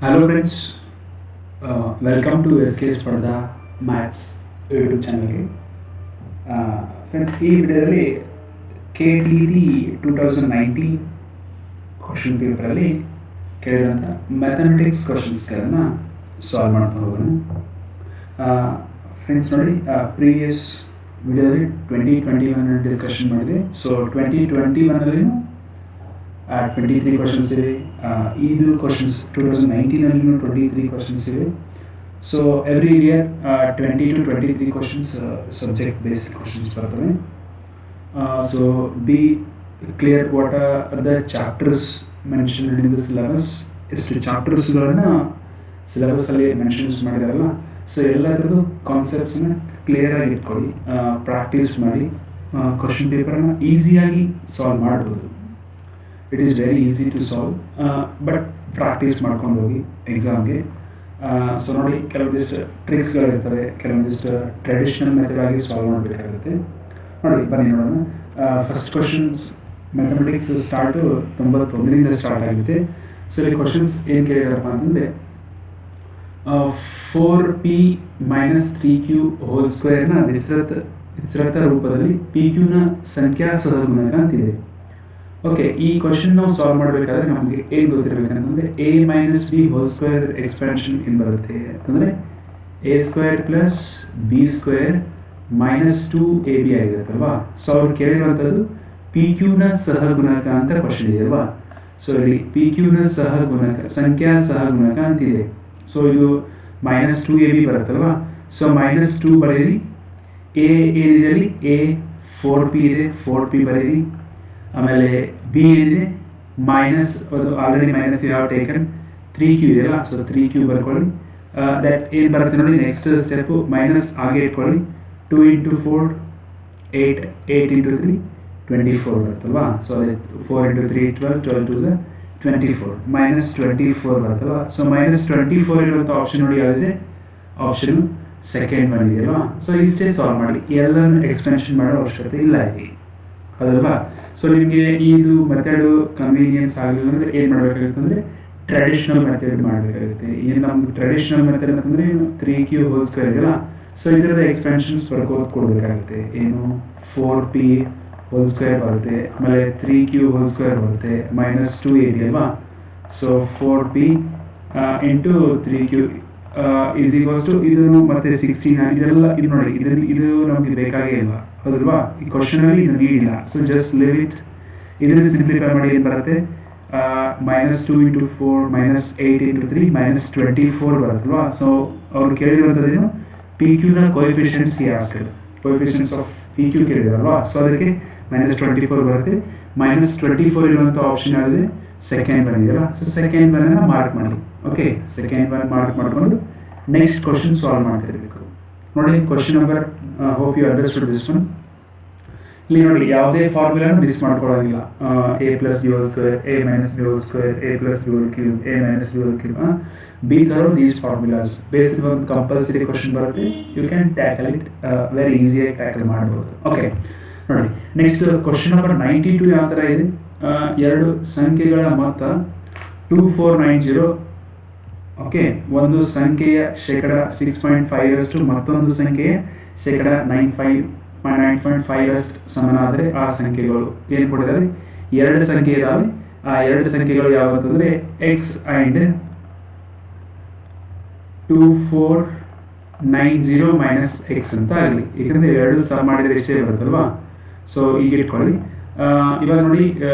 Hello friends, welcome to SK Sparda Maths YouTube ಚಾನಲ್ಗೆ. Friends, ಈ ವಿಡಿಯೋದಲ್ಲಿ KTET 2019 ಕ್ವಶನ್ ಪೇಪರಲ್ಲಿ ಕೇಳಿದಂಥ ಮ್ಯಾಥಮೆಟಿಕ್ಸ್ ಕ್ವಶನ್ಸ್ಗಳನ್ನು ಸಾಲ್ವ್ ಮಾಡ್ಕೊಂಡು ಹೋಗೋಣ. ಫ್ರೆಂಡ್ಸ್ ನೋಡಿ, ಪ್ರೀವಿಯಸ್ ವಿಡಿಯೋದಲ್ಲಿ 2021 ಡಿಸ್ಕಷನ್ ಮಾಡಿದೆ. ಸೊ 2021 23 ಕ್ವಶನ್ಸ್ ಇವೆ. ಇದು ಕ್ವಶನ್ಸ್ 2019 23 ಕ್ವಶನ್ಸ್ ಇವೆ. So every year 20 to 23 questions subject based questions ಬರ್ತವೆ. So be clear what are the chapters mentioned in the syllabus. ಎಷ್ಟು ಚಾಪ್ಟರ್ಸ್ಗಳನ್ನು ಸಿಲೆಬಸ್ಸಲ್ಲಿ ಮೆನ್ಷನ್ಸ್ ಮಾಡಿದಾರಲ್ಲ, ಸೊ ಎಲ್ಲದರದ್ದು ಕಾನ್ಸೆಪ್ಟ್ಸ್ನ ಕ್ಲಿಯರಾಗಿ ಇಟ್ಕೊಳ್ಳಿ, ಪ್ರಾಕ್ಟೀಸ್ ಮಾಡಿ ಕ್ವಶನ್ ಪೇಪರನ್ನು ಈಸಿಯಾಗಿ ಸಾಲ್ವ್ ಮಾಡ್ಬೋದು. It is very easy to solve, but practice ಮಾಡ್ಕೊಂಡು ಹೋಗಿ ಎಕ್ಸಾಮ್ಗೆ. ಸೊ ನೋಡಿ, ಕೆಲವೊಂದಿಷ್ಟು ಟ್ರಿಕ್ಸ್ಗಳಿರ್ತವೆ, ಕೆಲವೊಂದಿಷ್ಟು ಟ್ರೆಡಿಷ್ನಲ್ ಮೆಥಡ್ ಆಗಿ ಸಾಲ್ವ್ ಮಾಡಬೇಕಾಗುತ್ತೆ. ನೋಡಿ ಬನ್ನಿ ನೋಡೋಣ. ಫಸ್ಟ್ ಕ್ವಶನ್ಸ್ ಮ್ಯಾಥಮೆಟಿಕ್ಸ್ ಸ್ಟಾರ್ಟು 91ರಿಂದ ಸ್ಟಾರ್ಟ್ ಆಗುತ್ತೆ. ಸೊ ಇಲ್ಲಿ ಕ್ವಶನ್ಸ್ ಏನು ಕೇಳಿದಾರಪ್ಪ ಅಂತಂದರೆ, 4p - 3q ಹೋಲ್ ಸ್ಕ್ವೇರ್ನ ವಿಸ್ತೃತ ರೂಪದಲ್ಲಿ PQನ ಸಂಖ್ಯಾ ಸಹಗುಣಕ ಅಂತಿದೆ. ಓಕೆ, ಈ ಕ್ವಶನ್ ನಾವು ಸಾಲ್ವ್ ಮಾಡಬೇಕಾದ್ರೆ ನಮಗೆ ಏನು ಗೊತ್ತಿರಬೇಕಂತಂದರೆ a - b whole square expansion ಏನು ಬರುತ್ತೆ ಅಂತಂದರೆ a² + b² - 2ab ಆಗಿರುತ್ತಲ್ವಾ. ಸೊ ಅವ್ರು ಕೇಳಿರುವಂಥದ್ದು PQನ ಸಹಗುಣಕ ಅಂತ ಕ್ವಶನ್ ಇದೆ ಅಲ್ವಾ. ಸೊ ಇಲ್ಲಿ PQನ ಸಹಗುಣಕ ಸಂಖ್ಯಾ ಸಹಗುಣಕ ಅಂತಿದೆ. ಸೊ ಇದು -2ab ಬರುತ್ತಲ್ವಾ. ಸೊ -2 ಬರೀರಿ. a ಏನಿದೆ ಅಲ್ಲಿ a 4p ಇದೆ, 4p ಬರೀರಿ. ಆಮೇಲೆ ಬಿ ಏನಿದೆ ಮೈನಸ್, ಅದು already minus you have taken 3q ಇದೆಯಲ್ಲ, ಸೊ 3q ಬರ್ಕೊಳ್ಳಿ. ದಟ್ ಏನು ಬರುತ್ತೆ ನೋಡಿ, ನೆಕ್ಸ್ಟ್ ಸ್ಟೆಪ್ಪು ಮೈನಸ್ ಹಾಗೆ ಇಟ್ಕೊಳ್ಳಿ. 2 × 4 8, 8 × 3 24 ಬರುತ್ತಲ್ವಾ. ಸೊ ಅದೇ 4 × 3 12, 12 to the 24 -24 ಬರುತ್ತಲ್ವಾ. ಸೊ -24 ಇರುವಂಥ ಆಪ್ಷನ್ ನೋಡಿ ಯಾವುದಿದೆ, ಆಪ್ಷನ್ ಸೆಕೆಂಡ್ ಬಂದಿದೆಯಲ್ವಾ. ಸೊ ಇಷ್ಟೇ ಸಾಲ್ವ್ ಮಾಡಿ, ಎಲ್ಲನೂ ಎಕ್ಸ್ಟೆನ್ಷನ್ ಮಾಡೋ ಅವಶ್ಯಕತೆ ಇಲ್ಲ ಇಲ್ಲಿ, ಅದಲ್ವಾ. ಸೊ ನಿಮಗೆ ಇದು ಮೆಥಡು ಕನ್ವೀನಿಯನ್ಸ್ ಆಗಲಿಲ್ಲ ಅಂದರೆ ಏನು ಮಾಡಬೇಕಾಗುತ್ತೆ ಅಂದರೆ ಟ್ರೆಡಿಷ್ನಲ್ ಮೆಥಡ್ ಮಾಡಬೇಕಾಗುತ್ತೆ. ಏನು ನಮ್ಗೆ ಟ್ರೆಡಿಷ್ನಲ್ ಮೆಥಡ್ ಅಂತಂದರೆ 3q ಹೋಲ್ ಸ್ಕ್ವೇರ್ ಇದೆಯಲ್ಲ, ಸೊ ಇದರದ ಎಕ್ಸ್ಪೆನ್ಷನ್ಸ್ ಬರ್ಕೋದು ಕೊಡಬೇಕಾಗುತ್ತೆ. ಏನು 4p ಹೋಲ್ ಸ್ಕ್ವೇರ್ ಬರುತ್ತೆ, ಆಮೇಲೆ 3q ಹೋಲ್ ಸ್ಕ್ವೇರ್ ಬರುತ್ತೆ, -2ab ಅಲ್ವಾ. So 4p × 3q is equals to ಇದನ್ನು ಮತ್ತೆ 16 ಇದೆಲ್ಲ ಇದು ನೋಡಿ, ಇದು ನಮಗೆ ಬೇಕಾಗೇ ಇಲ್ಲ, ಹೌದಲ್ವಾ. ಈ ಕ್ವಶನಲ್ಲಿ ಇದು ನೀಡಿಲ್ಲ. So just leave it. ಇದನ್ನು ಸಿಂಪ್ಲಿಫೈ ಮಾಡಿ ಏನು ಬರುತ್ತೆ, -2 × 4 -8 × 3 -24 ಬರುತ್ತಲ್ವಾ. ಸೊ ಅವ್ರು ಕೇಳಿರುವಂಥದ್ದೇನು, PQನ ಕೋಎಫಿಷಿಯೆಂಟ್ಸ್ ಕೋಎಫಿಷಿಯೆಂಟ್ಸ್ ಆಫ್ PQ ಕೇಳಿದಾರಲ್ವಾ. ಸೊ ಅದಕ್ಕೆ -24 ಬರುತ್ತೆ. -24 ಇರುವಂಥ ಆಪ್ಷನ್ ಯಾವುದಿದೆ, ಸೆಕೆಂಡ್ ಬಂದಿದೆಯಲ್ಲ. ಸೊ ಸೆಕೆಂಡ್ ಬಂದನ್ನು ಮಾರ್ಕ್ ಮಾಡಿ. ಓಕೆ, ಸೆಕೆಂಡ್ ಒನ್ ಮಾರ್ಕ್ ಮಾಡಿಕೊಂಡು ನೆಕ್ಸ್ಟ್ ಕ್ವಶನ್ ಸಾಲ್ವ್ ಮಾಡ್ತಿರ್ಬೇಕು. ನೋಡಿ question number, hope you understood this one. ಇಲ್ಲಿ ನೋಡಿ, ಯಾವುದೇ ಫಾರ್ಮುಲಾನು ಮಿಸ್ ಮಾಡ್ಕೊಳ್ಳೋದಿಲ್ಲ. a + b² a - b² a + b³ a - b³. Be thorough these formulas basic ಒಂದು ಕಂಪಲ್ಸರಿ ಕ್ವಶನ್ ಬರುತ್ತೆ. You can tackle it, very ಈಸಿಯಾಗಿ ಟ್ಯಾಕಲ್ ಮಾಡ್ಬೋದು. ಓಕೆ ನೋಡಿ, ನೆಕ್ಸ್ಟ್ ಕ್ವಶನ್ ನಂಬರ್ 92 ಯಾವ ಥರ ಇದೆ. ಎರಡು ಸಂಖ್ಯೆಗಳ ಮೊತ್ತ 2490. ಓಕೆ, ಒಂದು ಸಂಖ್ಯೆಯ ಶೇಕಡ 6.5 ಮತ್ತೊಂದು ಸಂಖ್ಯೆಯ ಶೇಕಡ 9.5 ಸಮನಾದರೆ ಆ ಸಂಖ್ಯೆಗಳು ಏನು ಕೊಟ್ಟಿದ್ದಾರೆ, ಎರಡು ಸಂಖ್ಯೆ ಇದಾವೆ. ಆ ಎರಡು ಸಂಖ್ಯೆಗಳು ಯಾವಂತಂದರೆ x and 2490 - x ಅಂತ ಆಗಲಿ. ಏಕೆಂದರೆ ಎರಡು ಸಮ್ ಮಾಡಿದರೆ ಎಷ್ಟೇ ಬರುತ್ತಲ್ವಾ. ಸೊ ಈಗ ಇಟ್ಕೊಳ್ಳಿ. ಇವಾಗ ನೋಡಿ,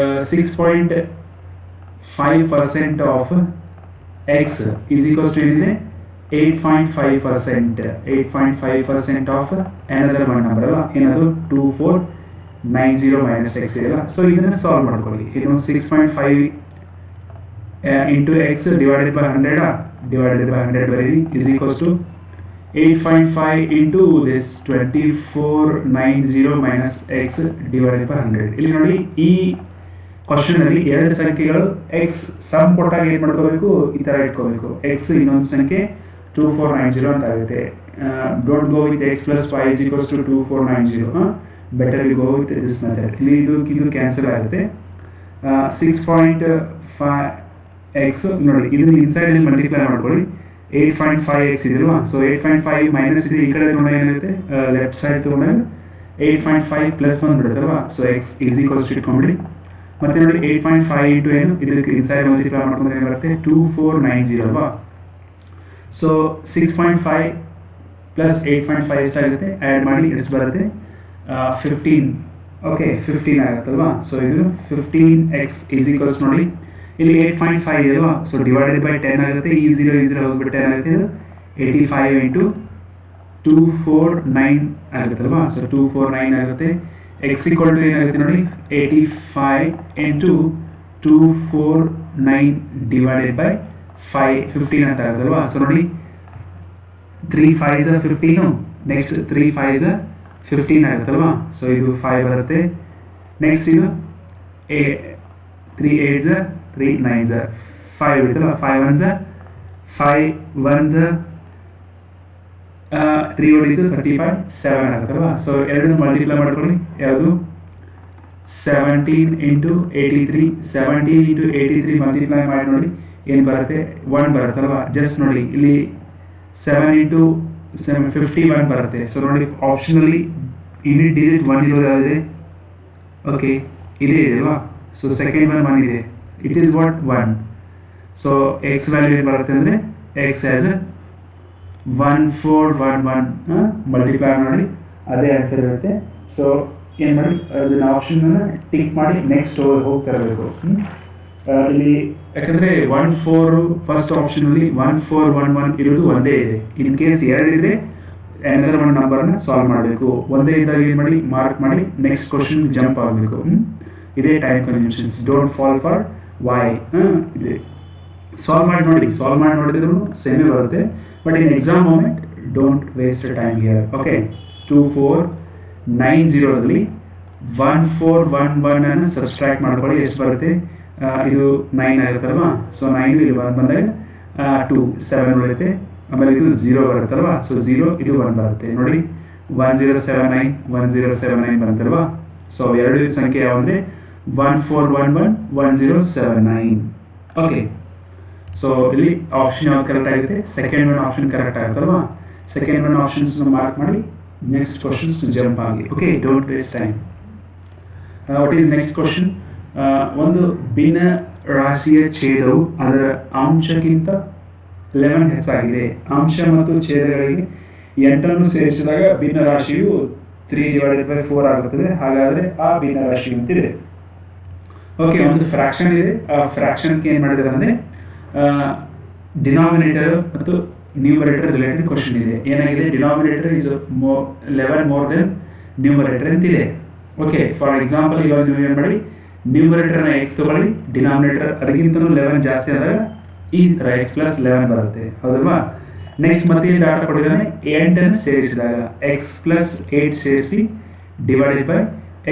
6.5% of x is equals to ಏನಿದೆ, 8.5%. 8.5% ಆಫ್ ಏನದರ್ ಒನ್ ನಂಬರ್ ಅಲ್ಲ, ಏನದು 2490 - x ಇದೆಯಲ್ಲ. ಸೊ ಇದನ್ನು ಸಾಲ್ವ್ ಮಾಡ್ಕೊಳ್ಳಿ. ಏನು 6.5 × x ಡಿವೈಡೆಡ್ ಬೈ 100 ಬರೀರಿ, is equals to 8.5 × this 2490 - x divided by 100. ಇಲ್ಲಿ ನೋಡಿ, ಈ ಕ್ವಶನ್ ಅಲ್ಲಿ ಎರಡು ಸಂಖ್ಯೆಗಳು x ಸಮ್ ಕೊಟ್ಟಾಗ ಏನು ಮಾಡ್ಕೋಬೇಕು, ಈ ಥರ ಇಟ್ಕೋಬೇಕು. x ಇನ್ನೊಂದು ಸಂಖ್ಯೆ 2490 ಅಂತ ಆಗುತ್ತೆ. Don't go with x + y = 2490. Better you go with this method. ಇಲ್ಲಿ ಇದು ಕ್ಯಾನ್ಸಲ್ ಆಗುತ್ತೆ. 6.5 ಎಕ್ಸ್ ನೋಡಿ ಇದನ್ನ ಇನ್ಸೈಡ್ ಮಲ್ಟಿಪ್ಲೈ ಮಾಡ್ಕೊಳ್ಳಿ 8.5x ಇದೆಯಲ್ವಾ ಸೊ 8.5 ಮೈನಸ್ ಇದೆ ಈ ಕಡೆ ತಗೊಂಡಾಗ ಏನಾಗುತ್ತೆ ಲೆಫ್ಟ್ ಸೈಡ್ ತಗೊಂಡಾಗ 8.5 ಪ್ಲಸ್ ಬಂದ್ಬಿಡುತ್ತಲ್ವಾ so x is equals to ಇಟ್ಕೊಂಡ್ಬಿಡಿ ಮತ್ತೆ ನೋಡಿ 8.5 ಇಂಟು ಏನು ಇದಕ್ಕೆ ಇನ್ಸೈಡ್ ಮಲ್ಟಿಪ್ಲೈ ಮಾಡ್ಕೊಂಡ್ರೆ ಏನು ಬರುತ್ತೆ 2490 ಅಲ್ವಾ ಸೊ 6.5 ಪ್ಲಸ್ 8.5 ಎಷ್ಟಾಗುತ್ತೆ ಆ್ಯಡ್ ಮಾಡಿ ಎಷ್ಟು ಬರುತ್ತೆ 15 ಓಕೆ 15 ಆಗುತ್ತಲ್ವಾ ಸೊ ಇದು 15x ಈಸ್ ಈಕ್ವಲ್ಸ್ ನೋಡಿ ಇಲ್ಲಿ 8.5 ಇದೆ ಅಲ್ವಾ ಸೊ ಡಿವೈಡೆಡ್ ಬೈ 10 ಆಗುತ್ತೆ ಈ 0 ಹೋಗ್ಬಿಟ್ಟು 10 ಆಗುತ್ತೆ ಇದು 85 ಇಂಟು 249 ಆಗುತ್ತಲ್ವಾ ಸೊ 249 ಆಗುತ್ತೆ ಎಕ್ಸ್ ಈಕ್ವಲ್ ಟು ಏನಾಗುತ್ತೆ ನೋಡಿ 85 ಇಂಟು 249 ಡಿವೈಡೆಡ್ ಬೈ 15 ಅಂತ ಆಗುತ್ತಲ್ವಾ ಸೊ ನೋಡಿ 3 5s 15 ನೆಕ್ಸ್ಟ್ 3 5s 15 ಆಗುತ್ತಲ್ವಾ ಸೊ ಇದು 5 ಬರುತ್ತೆ ನೆಕ್ಸ್ಟ್ ಇದು 3 8s 3 9s 5 ಇರುತ್ತಲ್ಲ 5 1s 5 1s 3 ಹೊಡಿತು 35 7 ಆಗುತ್ತಲ್ವಾ ಸೊ ಎರಡನ್ನು ಮಲ್ಟಿಪ್ಲೈ ಮಾಡ್ಕೊಳ್ಳಿ ಯಾವುದು 17 ಇಂಟು 83 17 ಇಂಟು 83 ಮಲ್ಟಿಪ್ಲೈ ಮಾಡಿ ನೋಡಿ ಏನು ಬರುತ್ತೆ 1 ಬರುತ್ತಲ್ವಾ ಜಸ್ಟ್ ನೋಡಿ ಇಲ್ಲಿ 7 ಇಂಟು 51 ಬರುತ್ತೆ ಸೊ ನೋಡಿ ಆಪ್ಷನಲ್ಲಿ ಯೂನಿಟ್ ಡಿಜಿಟ್ 1 ಇರೋದು ಯಾವುದಿದೆ ಓಕೆ ಇದೇ ಇದೆ ಅಲ್ವಾ ಸೊ ಸೆಕೆಂಡ್ ಒನ್ ಇದೆ it is what 1 so X value ಏನು ಬರುತ್ತೆ ಅಂದರೆ ಎಕ್ಸ್ ಆಸ್ 1411 ಮಲ್ಟಿಪ್ಲೈ ಮಾಡಿ ಅದೇ ಆನ್ಸರ್ ಇರುತ್ತೆ ಸೊ ಏನು ಮಾಡಿ ಅದನ್ನ ಆಪ್ಷನ್ನ ಟಿಕ್ ಮಾಡಿ ನೆಕ್ಸ್ಟ್ ಹೋಗ್ತಾ ಇರಬೇಕು ಇಲ್ಲಿ ಯಾಕಂದರೆ 14 ಫಸ್ಟ್ ಆಪ್ಷನಲ್ಲಿ 1411 ಇರೋದು ಒಂದೇ ಇದೆ ಇನ್ ಕೇಸ್ ಎರಡಿದ್ರೆ ಏನಾದರೂ ಒಂದು ನಂಬರ್ನ ಸಾಲ್ವ್ ಮಾಡಬೇಕು ಒಂದೇ ಇದ್ದಾಗ ಏನು ಮಾಡಿ ಮಾರ್ಕ್ ಮಾಡಿ ನೆಕ್ಸ್ಟ್ ಕ್ವಶನ್ ಜಂಪ್ ಆಗಬೇಕು ಇದೇ time conventions don't fall for y ಇದೆ ಸಾಲ್ವ್ ಮಾಡಿ ನೋಡಿದ್ರು ಸೇಮೇ ಬರುತ್ತೆ but in exam moment don't waste time here okay 2490 1411 ಅನ್ನು ಸಬ್ಸ್ಟ್ರಾಕ್ಟ್ ಮಾಡ್ಕೊಳ್ಳಿ ಎಷ್ಟು ಬರುತ್ತೆ ಇದು 9 ಆಗುತ್ತಲ್ವಾ ಸೊ 9 ಇಲ್ಲಿ 1 ಬಂದಾಗ 2 7 ಉಳಿಯುತ್ತೆ ಆಮೇಲೆ ಇದು 0 ಬರುತ್ತಲ್ವಾ ಸೊ 0 ಇದು 1 ಬರುತ್ತೆ ನೋಡಿ 1079 ಬರುತ್ತಲ್ವಾ ಸೊ ಎರಡು ಸಂಖ್ಯೆ ಯಾವಂದ್ರೆ 1411 1079 ಓಕೆ ಸೊ ಇಲ್ಲಿ ಆಪ್ಷನ್ ಯಾವ್ದು ಕರೆಕ್ಟ್ ಆಗುತ್ತೆ ಸೆಕೆಂಡ್ ಒನ್ ಆಪ್ಷನ್ ಕರೆಕ್ಟ್ ಆಗುತ್ತಲ್ವಾ ಸೆಕೆಂಡ್ ಒನ್ ಆಪ್ಷನ್ಸ್ ಮಾರ್ಕ್ ಮಾಡಿ ನೆಕ್ಸ್ಟ್ ಕ್ವಶನ್ಸ್ ಜಂಪ್ ಆಗಿ okay don't waste time what is next question ಒಂದು ಭಿನ್ನ ರಾಶಿಯ ಛೇದವು ಅದರ ಅಂಶಕ್ಕಿಂತ 11 ಹೆಚ್ಚಾಗಿದೆ ಅಂಶ ಮತ್ತು ಛೇದಗಳಿಗೆ 8 ಸೇರಿಸಿದಾಗ ಭಿನ್ನ ರಾಶಿಯು 3/4 ಆಗುತ್ತದೆ ಹಾಗಾದರೆ ಆ ಭಿನ್ನ ರಾಶಿ ಅಂತಿದೆ ಓಕೆ ಒಂದು ಫ್ರಾಕ್ಷನ್ ಇದೆ ಆ ಫ್ರಾಕ್ಷನ್ಗೆ ಏನು ಮಾಡಿದ್ದಾರೆ ಅಂದರೆ ಡಿನಾಮಿನೇಟರ್ ಮತ್ತು ನ್ಯೂಮರೇಟರ್ ರಿಲೇಟೆಡ್ ಕ್ವಶನ್ ಇದೆ ಏನಾಗಿದೆ denominator is 11 more than numerator ಅಂತಿದೆ ಓಕೆ ಫಾರ್ ಎಕ್ಸಾಂಪಲ್ ಇವಾಗ ನೀವು ಏನು ಮಾಡಿ ನ್ಯೂಮರೇಟರ್ನ ಎಕ್ಸ್ ತಗೊಳ್ಳಿ ಡಿನಾಮಿನೇಟರ್ ಅದಕ್ಕಿಂತಲೂ 11 ಜಾಸ್ತಿ ಆದಾಗ ಈ ಥರ ಎಕ್ಸ್ ಪ್ಲಸ್ 11 ಬರುತ್ತೆ ಹೌದಲ್ವಾ ನೆಕ್ಸ್ಟ್ ಮತ್ತೆ ಡಾಟಾ ಕೊಟ್ಟಿದ್ದಾನೆ 8 ಸೇರಿಸಿದಾಗ ಎಕ್ಸ್ ಪ್ಲಸ್ 8 ಸೇರಿಸಿ divided by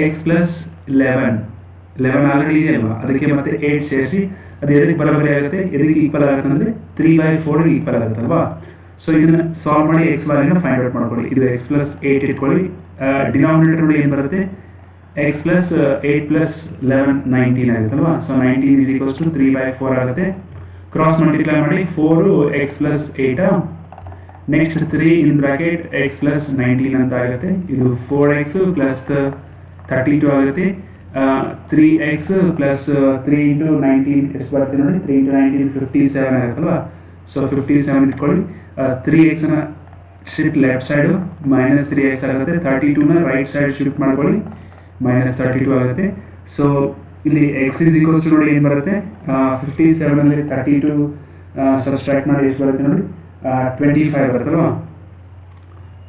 X plus 11 already ಇದೆ ಅಲ್ವಾ ಅದಕ್ಕೆ ಮತ್ತೆ 8 ಸೇರಿಸಿ ಅದು ಎದಕ್ಕೆ ಬರೋಬರಿ ಆಗುತ್ತೆ ಎದಕ್ಕೆ ಈಕ್ವಲ್ ಆಗುತ್ತೆ ಅಂದರೆ 3/4 ಈಕ್ವಲ್ ಆಗುತ್ತೆ ಅಲ್ವಾ ಸೊ ಇದನ್ನ ಸಾಲ್ವ್ ಮಾಡಿ ಎಕ್ಸ್ ವ್ಯಾಲ್ಯೂನ ಫೈಂಡ್ ಔಟ್ ಮಾಡ್ಕೊಳ್ಳಿ ಇದು ಎಕ್ಸ್ ಪ್ಲಸ್ 8 ಇಟ್ಕೊಳ್ಳಿ ಡಿನಾಮಿನೇಟರ್ ನೋಡಿ ಏನು ಬರುತ್ತೆ ಎಕ್ಸ್ ಪ್ಲಸ್ 8 ಪ್ಲಸ್ 11 19 ಆಗುತ್ತಲ್ವಾ ಸೊ 19 ಇಸ್ ಈಕ್ವಲ್ಸ್ ಟು 3/4 ಆಗುತ್ತೆ ಕ್ರಾಸ್ ಮಲ್ಟಿಪ್ಲೈ ಮಾಡಿ 4 x plus 8 next 3 in bracket x plus 19 ಅಂತ ಆಗುತ್ತೆ ಇದು 4x ಪ್ಲಸ್ 32 ಆಗುತ್ತೆ 3x ಪ್ಲಸ್ 3 ಇಂಟು 19 ಎಷ್ಟು ಬರುತ್ತೆ ನೋಡಿ 3 ಇಂಟು 19 57 ಆಗುತ್ತಲ್ವಾ ಸೊ 57 ಇಟ್ಕೊಳ್ಳಿ 3x ನ shift left side minus 3x ಆಗುತ್ತೆ 32ನ ರೈಟ್ ಸೈಡ್ ಶಿಫ್ಟ್ ಮಾಡ್ಕೊಳ್ಳಿ ಮೈನಸ್ 32 ಆಗುತ್ತೆ ಸೊ ಇಲ್ಲಿ ಎಕ್ಸ್ ಇಸ್ ಈಕ್ವಲ್ಸ್ ನೋಡಿ ಏನು ಬರುತ್ತೆ 57 ಅಲ್ಲಿ 32 ಸಬ್ಸ್ಟ್ರಾಕ್ಟ್ ಮಾಡಿ ಎಷ್ಟು ಬರುತ್ತೆ ನೋಡಿ 25 ಬರುತ್ತಲ್ವಾ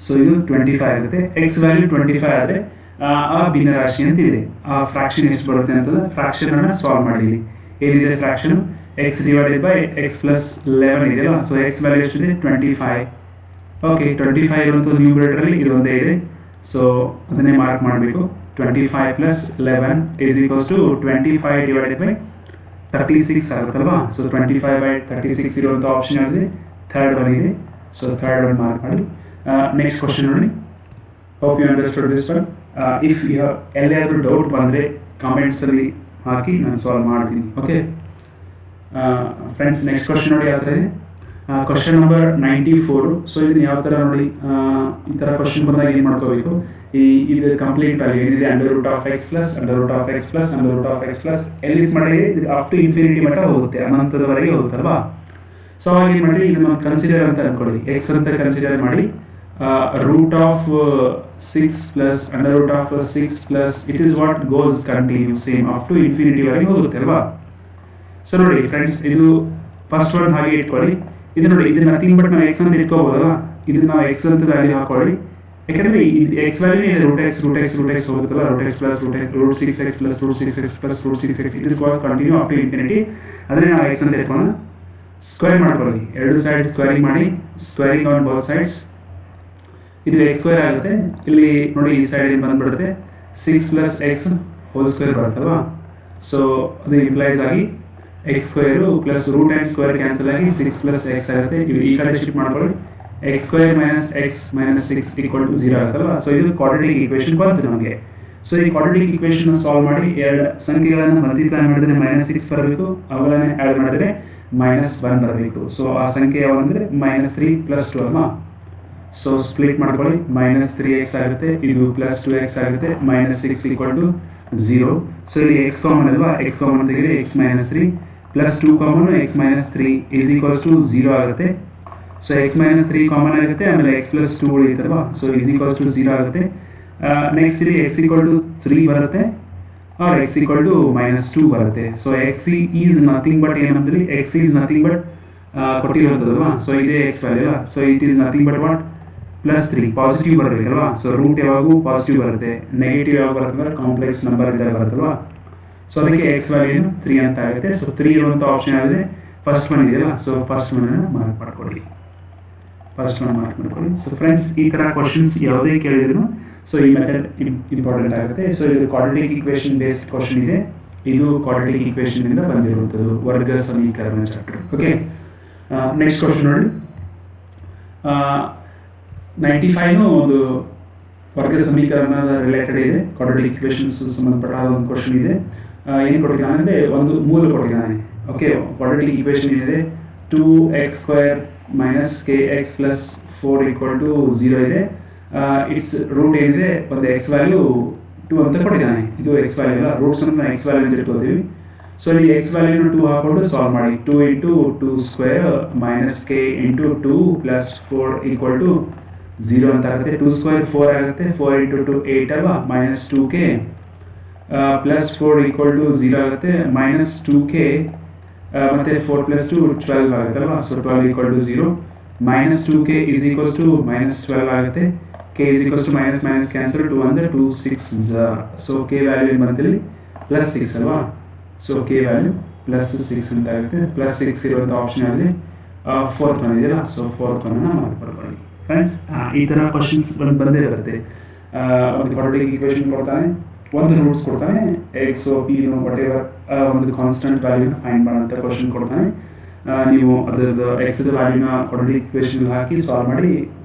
ಸೊ ಇದು 25 ಆಗುತ್ತೆ ಎಕ್ಸ್ ವ್ಯಾಲ್ಯೂ 25 ಆದರೆ ಆ ಭಿನ್ನ ರಾಶಿ ಅಂತ ಇದೆ ಆ ಫ್ರಾಕ್ಷನ್ ಎಷ್ಟು ಬರುತ್ತೆ ಅಂತಂದ್ರೆ ಫ್ರಾಕ್ಷನ್ ಅನ್ನ ಸಾಲ್ವ್ ಮಾಡಿ ಏನಿದೆ fraction X divided by X plus 11 ಇದೆಯಲ್ಲ ಸೊ ಎಕ್ಸ್ ವ್ಯಾಲ್ಯೂ ಎಷ್ಟಿದೆ 25 ಓಕೆ 25 ಇರುವಂಥದ್ದು ನ್ಯೂಮರೇಟರಲ್ಲಿ ಇದು ಒಂದೇ ಇದೆ ಸೊ ಅದನ್ನೇ ಮಾರ್ಕ್ ಮಾಡಬೇಕು 25 plus 11 is equals to 25 divided by 36 ಆಗುತ್ತಲ್ವಾ ಸೊ 25/36 ಇರುವಂಥ ಆಪ್ಷನ್ ಯಾವುದು ಥರ್ಡ್ ಒನ್ ಇದೆ ಸೊ ಥರ್ಡ್ ಒನ್ ಮಾರ್ಕ್ ಮಾಡಿ ನೆಕ್ಸ್ಟ್ ಕ್ವಶನ್ ನೋಡಿ hope you understood this one if you ಎಲ್ಲಾದರೂ ಡೌಟ್ ಬಂದರೆ ಕಾಮೆಂಟ್ಸಲ್ಲಿ ಹಾಕಿ ನಾನು ಸಾಲ್ವ್ ಮಾಡ್ತೀನಿ ಓಕೆ ಫ್ರೆಂಡ್ಸ್ ನೆಕ್ಸ್ಟ್ ಕ್ವಶನ್ ನೋಡಿ ಯಾವ ಥರ ಇದೆ. Question number 94. ಸೊ ಇದನ್ನ ಯಾವ ಥರ ನೋಡಿ, ಈ ಥರ ಕ್ವಶನ್ ಬಂದಾಗ ಏನು ಮಾಡ್ಕೋಬೇಕು, ಇದು ಕಂಪ್ಲೀಟ್ ವ್ಯಾಲ್ಯೂ ಏನಿದೆ under root of x plus under root of x plus under root of x plus ಎಲ್ಲಿ ಮಾಡಿ ಅಪ್ ಟು ಇನ್ಫಿನಿಟಿ ಮಟ್ಟ ಹೋಗುತ್ತೆ, ಅನಂತದವರೆಗೆ ಹೋಗುತ್ತಲ್ವಾ. ಸೊ ಅವಾಗ ಏನು ಮಾಡಿ ಇದನ್ನು ಕನ್ಸಿಡರ್ ಅಂತ ಅನ್ಕೊಳ್ಳಿ, ಎಕ್ಸ್ ಅಂತ ಕನ್ಸಿಡರ್ ಮಾಡಿ root of 6 plus under root of 6 plus it is what goes continue same up to infinity ವರೆಗೆ ಹೋಗುತ್ತೆ ಅಲ್ವಾ. ಸೊ ನೋಡಿ ಫ್ರೆಂಡ್ಸ್, ಇದು ಫಸ್ಟ್ ಒನ್ ಹಾಗೆ ಇಟ್ಕೊಳ್ಳಿ. ಇದು ನೋಡಿ, ಇದು ನಥಿಂಗ್ ಬಟ್ ನಾವು ಎಕ್ಸ್ ಅಂತ ಇಟ್ಕೋಬೋದಲ್ಲ, ಇದನ್ನ ನಾವು ಎಕ್ಸ್ ಅಂತ ವ್ಯಾಲ್ಯೂ ಹಾಕೊಳ್ಳಿ. ಯಾಕಂದ್ರೆ ಎಕ್ಸ್ ವ್ಯಾಲ್ಯೂ ಇದೆ ರೂಟ್ ಎಕ್ಸ್ ಹೋಗುತ್ತಲ್ಲ, root x plus root 6x plus root 6x plus root 6x it is continue up to infinity. ಅದನ್ನೇ ನಾವು ಎಕ್ಸ್ ಅಂತ ಇಟ್ಕೊಳ್ಳೋಣ. ಸ್ಕ್ವೇರ್ ಮಾಡ್ಕೊಳ್ಳಿ, ಎರಡು ಸೈಡ್ ಸ್ಕ್ವೇರಿಂಗ್ ಮಾಡಿ, ಸ್ಕ್ವೇರಿಂಗ್ ಆನ್ ಬೋತ್ ಸೈಡ್ಸ್. ಇದು ಎಕ್ಸ್ ಸ್ಕ್ವೇರ್ ಆಗುತ್ತೆ. ಇಲ್ಲಿ ನೋಡಿ ಈ ಸೈಡ್ ಏನು ಬಂದ್ಬಿಡುತ್ತೆ 6 ಪ್ಲಸ್ ಎಕ್ಸ್ ಹೋಲ್ ಸ್ಕ್ವೇರ್ ಬರುತ್ತಲ್ವಾ. ಸೊ ಅದು ಇಂಪ್ಲೈಸ್ ಆಗಿ x square plus root x square cancel ಆಗಿ 6 ಪ್ಲಸ್ ಎಕ್ಸ್ ಆಗುತ್ತೆ. ಈ ಕಡೆ ಶಿಫ್ಟ್ ಮಾಡ್ಕೊಳ್ಳಿ, x square minus x minus 6 equal to 0 ಆಗುತ್ತಲ್ವಾ. ಸೊ ಇದು ಕ್ವಾಡ್ರಾಟಿಕ್ ಈಕ್ವೇಷನ್ ಬಂತು ನಮಗೆ. ಸೊ ಈ ಕ್ವಾಡ್ರಾಟಿಕ್ ಈಕ್ವೇಷನ್ ಸಾಲ್ವ್ ಮಾಡಿ ಎರಡು ಸಂಖ್ಯೆಗಳನ್ನು ಮಲ್ಟಿಪ್ಲೈ ಮಾಡಿದ್ರೆ -6 ಬರಬೇಕು, ಅವುಗಳನ್ನೇ ಆ್ಯಡ್ ಮಾಡಿದ್ರೆ -1 ಬರಬೇಕು. ಸೊ ಆ ಸಂಖ್ಯೆ ಯಾವಂದ್ರೆ -3 ಪ್ಲಸ್ 2 ಅಲ್ವಾ. ಸೊ ಸ್ಪ್ಲಿಟ್ ಮಾಡ್ಕೊಳ್ಳಿ, -3x ಆಗುತ್ತೆ, ಇದು +2x ಆಗುತ್ತೆ, -6 ಈಕ್ವಲ್ ಟು 0. ಸೊ ಇಲ್ಲಿ ಎಕ್ಸ್ ಕಾಮನ್ ಅಲ್ವಾ, ಎಕ್ಸ್ ಕಾಮನ್ ತೆಗೆದ್ರೆ x -3 plus 2 common x -3 is equals to 0 ಆಗುತ್ತೆ. ಸೊ x -3 ಕಾಮನ್ ಆಗುತ್ತೆ, ಆಮೇಲೆ x ಪ್ಲಸ್ 2 ಉಳಿಯುತ್ತಲ್ವಾ. ಸೊ ಈಸ್ ಈಕ್ವಲ್ಸ್ ಟು 0 ಆಗುತ್ತೆ. ನೆಕ್ಸ್ಟ್ ಇಲ್ಲಿ x ಈಕ್ವಲ್ ಟು 3 ಬರುತ್ತೆ, ಆರ್ x ಈಕ್ವಲ್ ಟು -2 ಬರುತ್ತೆ. So x is nothing but ಏನಂದ್ರೆ x ಈಸ್ ನಥಿಂಗ್ ಬಟ್ ಕೊಟ್ಟಿರೋದಲ್ವಾ. ಸೊ ಇದೇ x ವ್ಯಾಲ್ಯೂ ಅಲ್ಲ. So it is nothing but what +3 positive ಬರಬೇಕಲ್ವಾ. So root ಯಾವಾಗೂ ಪಾಸಿಟಿವ್ ಬರುತ್ತೆ, ನೆಗೆಟಿವ್ ಯಾವಾಗ ಬರುತ್ತೆ ಅಂದ್ರೆ ಕಾಂಪ್ಲೆಕ್ಸ್ ನಂಬರ್ ಇದ್ದಾಗ ಬರುತ್ತಲ್ವಾ. ಸೊ ಅದಕ್ಕೆ x ವ್ಯಾಲ್ಯೂ 3 ಅಂತ ಆಗುತ್ತೆ. ಸೊ 3 ಇರುವಂಥ ಆಪ್ಷನ್ ಆಗಿದೆ ಫಸ್ಟ್ ಒನ್ ಇದೆಯಲ್ಲ. ಸೊ ಫಸ್ಟ್ ಒನ್ ಮಾರ್ಕ್ ಮಾಡ್ಕೊಳ್ಳಿ, ಸೊ ಫ್ರೆಂಡ್ಸ್ ಈ ಥರ ಕ್ವಶನ್ಸ್ ಯಾವುದೇ ಕೇಳಿದ್ರು ಸೊ ಈ ಮೆಥಡ್ ಇಂಪಾರ್ಟೆಂಟ್ ಆಗುತ್ತೆ. ಸೊ ಇದು ಕ್ವಾಡ್ರಾಟಿಕ್ ಈಕ್ವೇಷನ್ ಬೇಸ್ಡ್ ಕ್ವಶನ್ ಇದೆ. ಇದು ಕ್ವಾಡ್ರಾಟಿಕ್ ಈಕ್ವೇಷನ್ ಇಂದ ಬಂದಿರುವಂಥದ್ದು, ವರ್ಗ ಸಮೀಕರಣ ಚಾಪ್ಟರ್. ಓಕೆ, ನೆಕ್ಸ್ಟ್ ಕ್ವಶನ್ ನೋಡಿ. 95 ಒಂದು ವರ್ಗ ಸಮೀಕರಣದ ರಿಲೇಟೆಡ್ ಇದೆ, ಕ್ವಾಡ್ರಾಟಿಕ್ ಈಕ್ವೇಷನ್ಸ್ ಸಂಬಂಧಪಟ್ಟ ಒಂದು ಕ್ವಶನ್ ಇದೆ. ಏನು ಕೊಟ್ಟಿದ್ದಾನೆ ಅಂದರೆ ಒಂದು ಮೂಲ ಕೊಟ್ಟಿದ್ದಾನೆ. ಓಕೆ, ಕ್ವಾಡ್ರಾಟಿಕ್ ಈಕ್ವೇಷನ್ ಏನಿದೆ 2x² minus kx plus 4 equal to 0 ಇದೆ. ಇಟ್ಸ್ ರೂಟ್ ಏನಿದೆ ಒಂದು ಎಕ್ಸ್ ವ್ಯಾಲ್ಯೂ 2 ಅಂತ ಕೊಟ್ಟಿದ್ದಾನೆ. ಇದು ಎಕ್ಸ್ ವ್ಯಾಲ್ಯೂ ಅಲ್ಲ, ರೂಟ್ಸ್ ಅಂತ ಎಕ್ಸ್ ವ್ಯಾಲ್ಯೂ ಅಂತ ಇಟ್ಕೋತೀವಿ. ಸೊ ಇಲ್ಲಿ ಎಕ್ಸ್ ವ್ಯಾಲ್ಯೂನ 2 ಹಾಕೊಂಡು ಸಾಲ್ವ್ ಮಾಡಿ. 2 into 2 square minus k into 2 plus 4 equal to 0 ಅಂತ ಆಗುತ್ತೆ. 2 ಸ್ಕ್ವೇರ್ 4 ಆಗುತ್ತೆ, 4 ಇಂಟು 2 8 ಅಲ್ವಾ, minus 2k plus 4 equal to 0 ಆಗುತ್ತೆ, ಮೈನಸ್ 2k ಮತ್ತೆ 4 ಪ್ಲಸ್ 2 12 ಆಗುತ್ತಲ್ವಾ. So 12 equal to 0, minus 2k is equals to minus 12 ಆಗುತ್ತೆ. k is equals to minus minus cancel, 2 ಅಂದರೆ 2 6. So k value ಬಂದಲ್ಲಿ +6 ಅಲ್ವಾ. ಸೊ k ವ್ಯಾಲ್ಯೂ +6 ಅಂತ ಆಗುತ್ತೆ. +6 ಇರುವಂಥ ಆಪ್ಷನ್ ಅಲ್ಲಿ ಫೋರ್ತ್ ಒನ್ ಇದೆಯಲ್ಲ. ಸೊ ಫೋರ್ತ್ ಒನ್ನ ಮಾಡ್ಕೊಳ್ಕೊಳ್ಳಿ ಫ್ರೆಂಡ್ಸ್. ಈ ಥರ ಕ್ವಶನ್ಸ್ ಬಂದೇ ಬರುತ್ತೆ. ಒಂದು ಕ್ವಾಡ್ರಾಟಿಕ್ ಈಕ್ವೇಷನ್ ಕೊಡ್ತಾನೆ, ಒಂದು ರೂಟ್ಸ್ ಕೊಡ್ತಾನೆ, ಎಕ್ಸ್ ಪಿ ವಾಟ್ ಎವರ್ ಒಂದು ಕಾನ್ಸ್ಟೆಂಟ್ ವ್ಯಾಲ್ಯೂನ ಫೈಂಡ್ ಮಾಡೋಂಥ ಕ್ವಶನ್ ಕೊಡ್ತಾನೆ. ನೀವು ಅದರದ್ದು ಎಕ್ಸ್ ವ್ಯಾಲ್ಯೂನ ಕ್ವಾಡ್ರಾಟಿಕ್ ಈಕ್ವೇಷನ್ ಹಾಕಿ ಸಾಲ್ವ್ ಮಾಡಿ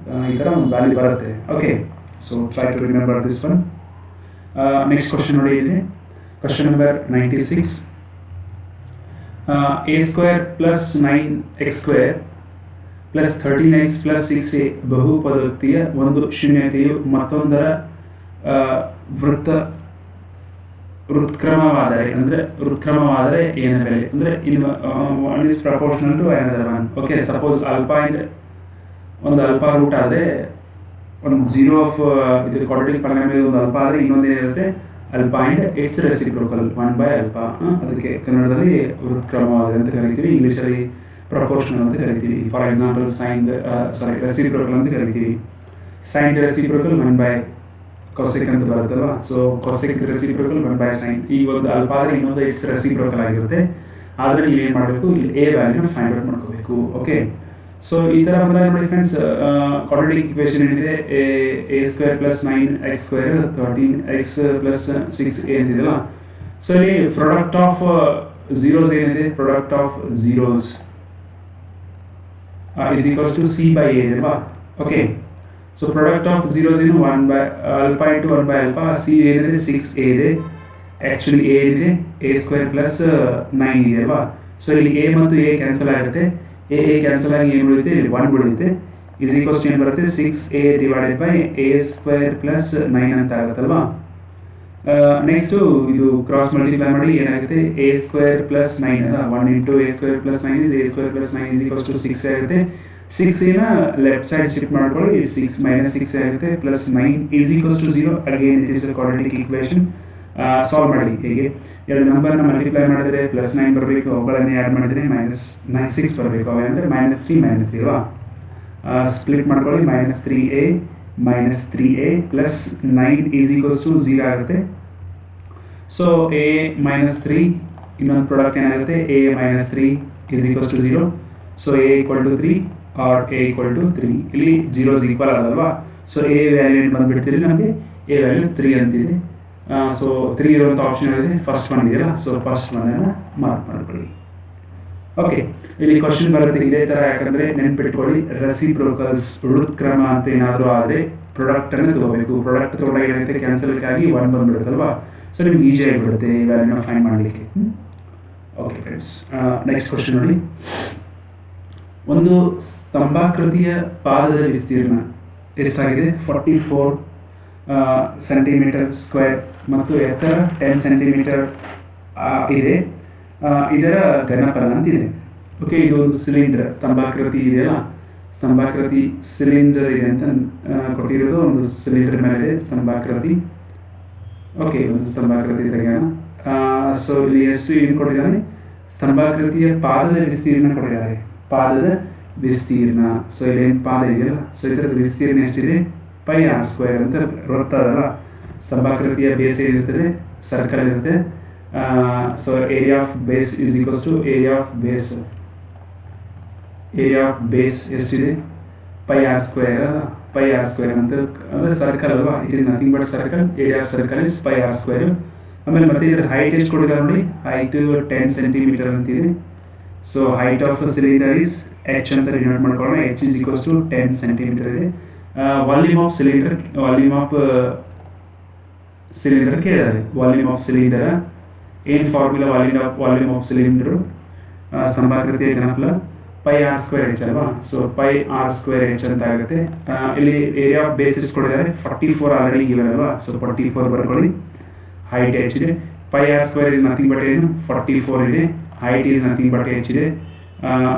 ಈ ಥರ ಒಂದು ವ್ಯಾಲ್ಯೂ ಬರುತ್ತೆ. Okay, so try to remember this one. Next question ನೋಡಿ ಇದೆ, question number 96. a² plus 9x² plus 13x plus 6a ಬಹುಪದೋಕ್ತಿಯ ಒಂದು ಶೂನ್ಯತೆಯು ಮತ್ತೊಂದರ ವೃತ್ಕ್ರಮವಾದರೆ ಏನ ಬೆಲೆ ಅಂದರೆ ಇಲ್ಲಿ one is proportional to another one. Okay, suppose alpha ಇಂದ ಒಂದು ಅಲ್ಫಾ ರೂಟ್ ಆದರೆ ಒಂದು 0 ಆಫ್ ಇದು ಕ್ವಾಡ್ರಾಟಿಕ್ ಪಾಲಿನಾಮಿಯಲ್ ಒಂದು ಅಲ್ಫಾ ಆದರೆ ಇನ್ನೊಂದು ಏನಿರುತ್ತೆ ಅಲ್ಫಾ ಇಂಡ್ ಇಟ್ಸ್ ರೆಸಿಪ್ರೋಕಲ್ 1/α. ಅದಕ್ಕೆ ಕನ್ನಡದಲ್ಲಿ ವೃತ್ಕ್ರಮವಾದರೆ ಅಂತ ಕರಿತೀವಿ, ಇಂಗ್ಲೀಷಲ್ಲಿ ಪ್ರಪೋರ್ಷನಲ್ ಅಂತ ಕರಿತೀವಿ. ಫಾರ್ ಎಕ್ಸಾಂಪಲ್ ರೆಸಿಪ್ರೋಕಲ್ ಅಂತ ಕರಿತೀವಿ. ಸೈನ್ ರೆಸಿಪ್ರೋಕಲ್ 1/cosec ಅಂತ ಬರುತ್ತಲ್ವಾ. So cosec reciprocal 1/sin. ಈ ಒಂದು ಅಲ್ಫಾ ಆದರೆ ಇನ್ನೊಂದು ಇಟ್ಸ್ ರೆಸಿಪ್ರೋಕಲ್ ಆಗಿರುತ್ತೆ. ಆದರೆ ನೀವು ಏನು ಮಾಡಬೇಕು, ಇಲ್ಲಿ a ವ್ಯಾಲ್ಯೂನ ಫೈಂಡ್ ಔಟ್ ಮಾಡ್ಕೋಬೇಕು. ಓಕೆ, ಸೊ ಈ ಥರ ಬಂದಾಗ ನೋಡಿ ಫ್ರೆಂಡ್ಸ್, ಕ್ವಾಡ್ರಾಟಿಕ್ ಈಕ್ವೇಷನ್ ಏನಿದೆ a² plus 9x² 13x plus 6a ಅಂತಿದೆಯಲ್ಲ. ಸೊ ಇಲ್ಲಿ ಪ್ರಾಡಕ್ಟ್ ಆಫ್ ಝೀರೋಸ್ ಏನಿದೆ, product of zeros is equals to c/a ಅಲ್ವಾ. Okay, so product of zeros ಏನು 1/α ಇಂಟು 1/α. c ಏನಿದೆ 6a ಇದೆ, ಆ್ಯಕ್ಚುಲಿ a ಏನಿದೆ a² ಪ್ಲಸ್ 9 ಇದೆ ಅಲ್ವಾ. ಸೊ ಇಲ್ಲಿ ಎ ಮತ್ತು ಎ ಕ್ಯಾನ್ಸಲ್ ಆಗುತ್ತೆ, ಎ ಕ್ಯಾನ್ಸಲ್ ಆಗಿ ಏನು ಉಳಿಯುತ್ತೆ, ಇಲ್ಲಿ 1 ಉಳಿಯುತ್ತೆ. ಇಸ್ ಈಕ್ವಲ್ಸ್ ಏನು ಬರುತ್ತೆ, 6a divided by a square plus 9 ಅಂತ ಆಗುತ್ತಲ್ವಾ. ನೆಕ್ಸ್ಟು ಇದು ಕ್ರಾಸ್ ಮಲ್ಟಿಪ್ಲೈ ಮಾಡಿ ಏನಾಗುತ್ತೆ, a ಸ್ಕ್ವೇರ್ ಪ್ಲಸ್ 9 ಅಲ್ಲ, 1 into a square plus 9 is a square plus 9 is equals to 6 ಆಗುತ್ತೆ. 6 ಲೆಫ್ಟ್ ಸೈಡ್ ಶಿಫ್ಟ್ ಮಾಡ್ಕೊಳ್ಳಿ, 6 ಮೈನಸ್ 6 ಆಗುತ್ತೆ, plus 9 is equals to 0. Again it is a quadratic equation. Solve ಮಾಡಿ ಹೇಗೆ, ಎರಡು ನಂಬರ್ನ ಮಲ್ಟಿಪ್ಲೈ ಮಾಡಿದ್ರೆ ಪ್ಲಸ್ 9 ಬರಬೇಕು, ಅವುಗಳನ್ನೇ ಆ್ಯಡ್ ಮಾಡಿದ್ರೆ -6 ಬರಬೇಕು. ಅವೆ ಅಂದರೆ -3 -3 ಅಲ್ವಾ. ಸ್ಪ್ಲಿಟ್ ಮಾಡ್ಕೊಳ್ಳಿ, -3a plus 9 is equals to 0 ಆಗುತ್ತೆ. ಸೊ a -3 ಇನ್ನೊಂದು ಪ್ರಾಡಕ್ಟ್ ಏನಾಗುತ್ತೆ, a -3 is equals to 0. So a equal to 3 or a equal to 3. ಇಲ್ಲಿ 0 ಈಕ್ವಲ್ ಆಗಲ್ವಾ. ಸೊ a ವ್ಯಾಲ್ಯೂ ಏನು ಬಂದುಬಿಡ್ತೀರಿ, ನಮಗೆ a ವ್ಯಾಲ್ಯೂ 3 ಅಂತಿದೆ. ಸೊ 3 ಇರುವಂಥ ಆಪ್ಷನ್ ಇದೆ, ಫಸ್ಟ್ ಒನ್ ಇದೆಯಲ್ಲ, ಸೊ ಫಸ್ಟ್ ಒನ್ನನ್ನು ಮಾರ್ಕ್ ಮಾಡ್ಕೊಳ್ಳಿ. ಓಕೆ, ಇಲ್ಲಿ ಕ್ವಶನ್ ಬರುತ್ತೆ ಇದೇ ಥರ. ಯಾಕಂದರೆ ನೆನ್ಪಿಟ್ಕೊಳ್ಳಿ, ರೆಸಿಪ್ರೋಕಲ್ಸ್ ವೃತ್ಕ್ರಮ ಅಂತ ಏನಾದರೂ ಆದರೆ ಪ್ರಾಡಕ್ಟನ್ನು ತಗೋಬೇಕು. ಪ್ರಾಡಕ್ಟ್ ತೊಗೊಂಡಾಗ ಏನಾಗುತ್ತೆ, ಕ್ಯಾನ್ಸಲ್ಗಾಗಿ 1 ಬಂದುಬಿಡುತ್ತಲ್ವಾ. ಸೊ ನಿಮ್ಗೆ ಈಸಿ ಆಗಿಬಿಡುತ್ತೆ ಈ ವ್ಯಾಲ್ಯೂನ ಫೈಂಡ್ ಮಾಡಲಿಕ್ಕೆ. ಓಕೆ ಫ್ರೆಂಡ್ಸ್, ನೆಕ್ಸ್ಟ್ ಕ್ವಶನ್ ನೋಡಿ. ಒಂದು ಸ್ತಂಭಾಕೃತಿಯ ಪಾದದ ವಿಸ್ತೀರ್ಣ ಎಷ್ಟಾಗಿದೆ, 44 ಸೆಂಟಿಮೀಟರ್ ಸ್ಕ್ವೇರ್ ಮತ್ತು ಎತ್ತರ 10 ಸೆಂಟಿಮೀಟರ್ ಇದೆ. ಇದರ ಘನಫಲ ಅಂತಿದೆ. ಓಕೆ, ಇದು ಒಂದು ಸಿಲಿಂಡರ್, ಸ್ತಂಭಾಕೃತಿ ಇದೆಯಲ್ಲ, ಸ್ತಂಭಾಕೃತಿ ಸಿಲಿಂಡರ್ ಇದೆ ಅಂತ ಕೊಟ್ಟಿರೋದು. ಒಂದು ಸಿಲಿಂಡರ್ ಮೇಲೆ ಸ್ತಂಭಾಕೃತಿ. ಓಕೆ, ಒಂದು ಸ್ತಂಭಾಕೃತಿ ತೆಗೆಯೋಣ. ಸೊ ಇಲ್ಲಿ ಎಷ್ಟು ಏನು ಕೊಟ್ಟಿದ್ದಾನೆ, ಸ್ತಂಭಾಕೃತಿಯ ಪಾದದ ವಿಸ್ತೀರ್ಣ ಕೊಟ್ಟಿದ್ದಾರೆ, ಪಾದದ ವಿಸ್ತೀರ್ಣ. ಸೊ ಇಲ್ಲೇನು ಪಾದ ಇದೆಯಲ್ಲ, ಸೊ ಇದರ ವಿಸ್ತೀರ್ಣ ಎಷ್ಟಿದೆ, πr² ಅಂತ ವೃತ್ತ ಅದಲ್ಲ. ಸ್ತಂಭಾಕೃತಿಯ ಬೇಸ್ ಏನಿರ್ತದೆ, ಸರ್ಕಲ್ ಇರುತ್ತೆ. So area of base is equals to area of base. Area of base ಎಷ್ಟಿದೆ, πr² ಅಂತ, ಅಂದರೆ ಸರ್ಕಲ್ ಅಲ್ವಾ. It is nothing but circle. Area of circle is πr². ಆಮೇಲೆ ಮತ್ತೆ ಇದರ ಹೈಟ್ ಎಷ್ಟು ಕೊಟ್ಟಿದ್ದಾರೆ ನೋಡಿ, ಹೈಟ್ 10 ಸೆಂಟಿಮೀಟರ್ ಅಂತಿದೆ. So height of cylinder is h ಅಂತ ಡಿನೋಟ್ ಮಾಡ್ಕೊಳ್ಳೋಣ. h is equals to 10 centimetre ಇದೆ. Volume of cylinder, volume of cylinder ಕೇಳಿದ್ದಾರೆ. ವಾಲ್ಯೂಮ್ ಆಫ್ ಸಿಲಿಂಡರ್ ಏನು ಫಾರ್ಮುಲಾ, ವಾಲ್ಯೂಮ್ ಆಫ್ ಸಿಲಿಂಡರು ಸ್ತಂಭಾಕೃತಿಯ ಘನಫಲ πr²h ಅಲ್ವಾ. ಸೊ πr²h ಅಂತ ಆಗುತ್ತೆ. ಇಲ್ಲಿ ಏರಿಯಾ ಆಫ್ ಬೇಸ್ ಎಷ್ಟು ಕೊಟ್ಟಿದ್ದಾರೆ, 44 ಆಲ್ರೆಡಿ ಗಿವನ್ ಅಲ್ವಾ. ಸೊ 44 ಬರ್ಕೊಳ್ಳಿ. ಹೈಟ್ h ಇದೆ, πr² ಇಸ್ ನಥಿಂಗ್ ಬಟ್ ಏನು, 44 ಇದೆ. Height is nothing but h ಇದೆ.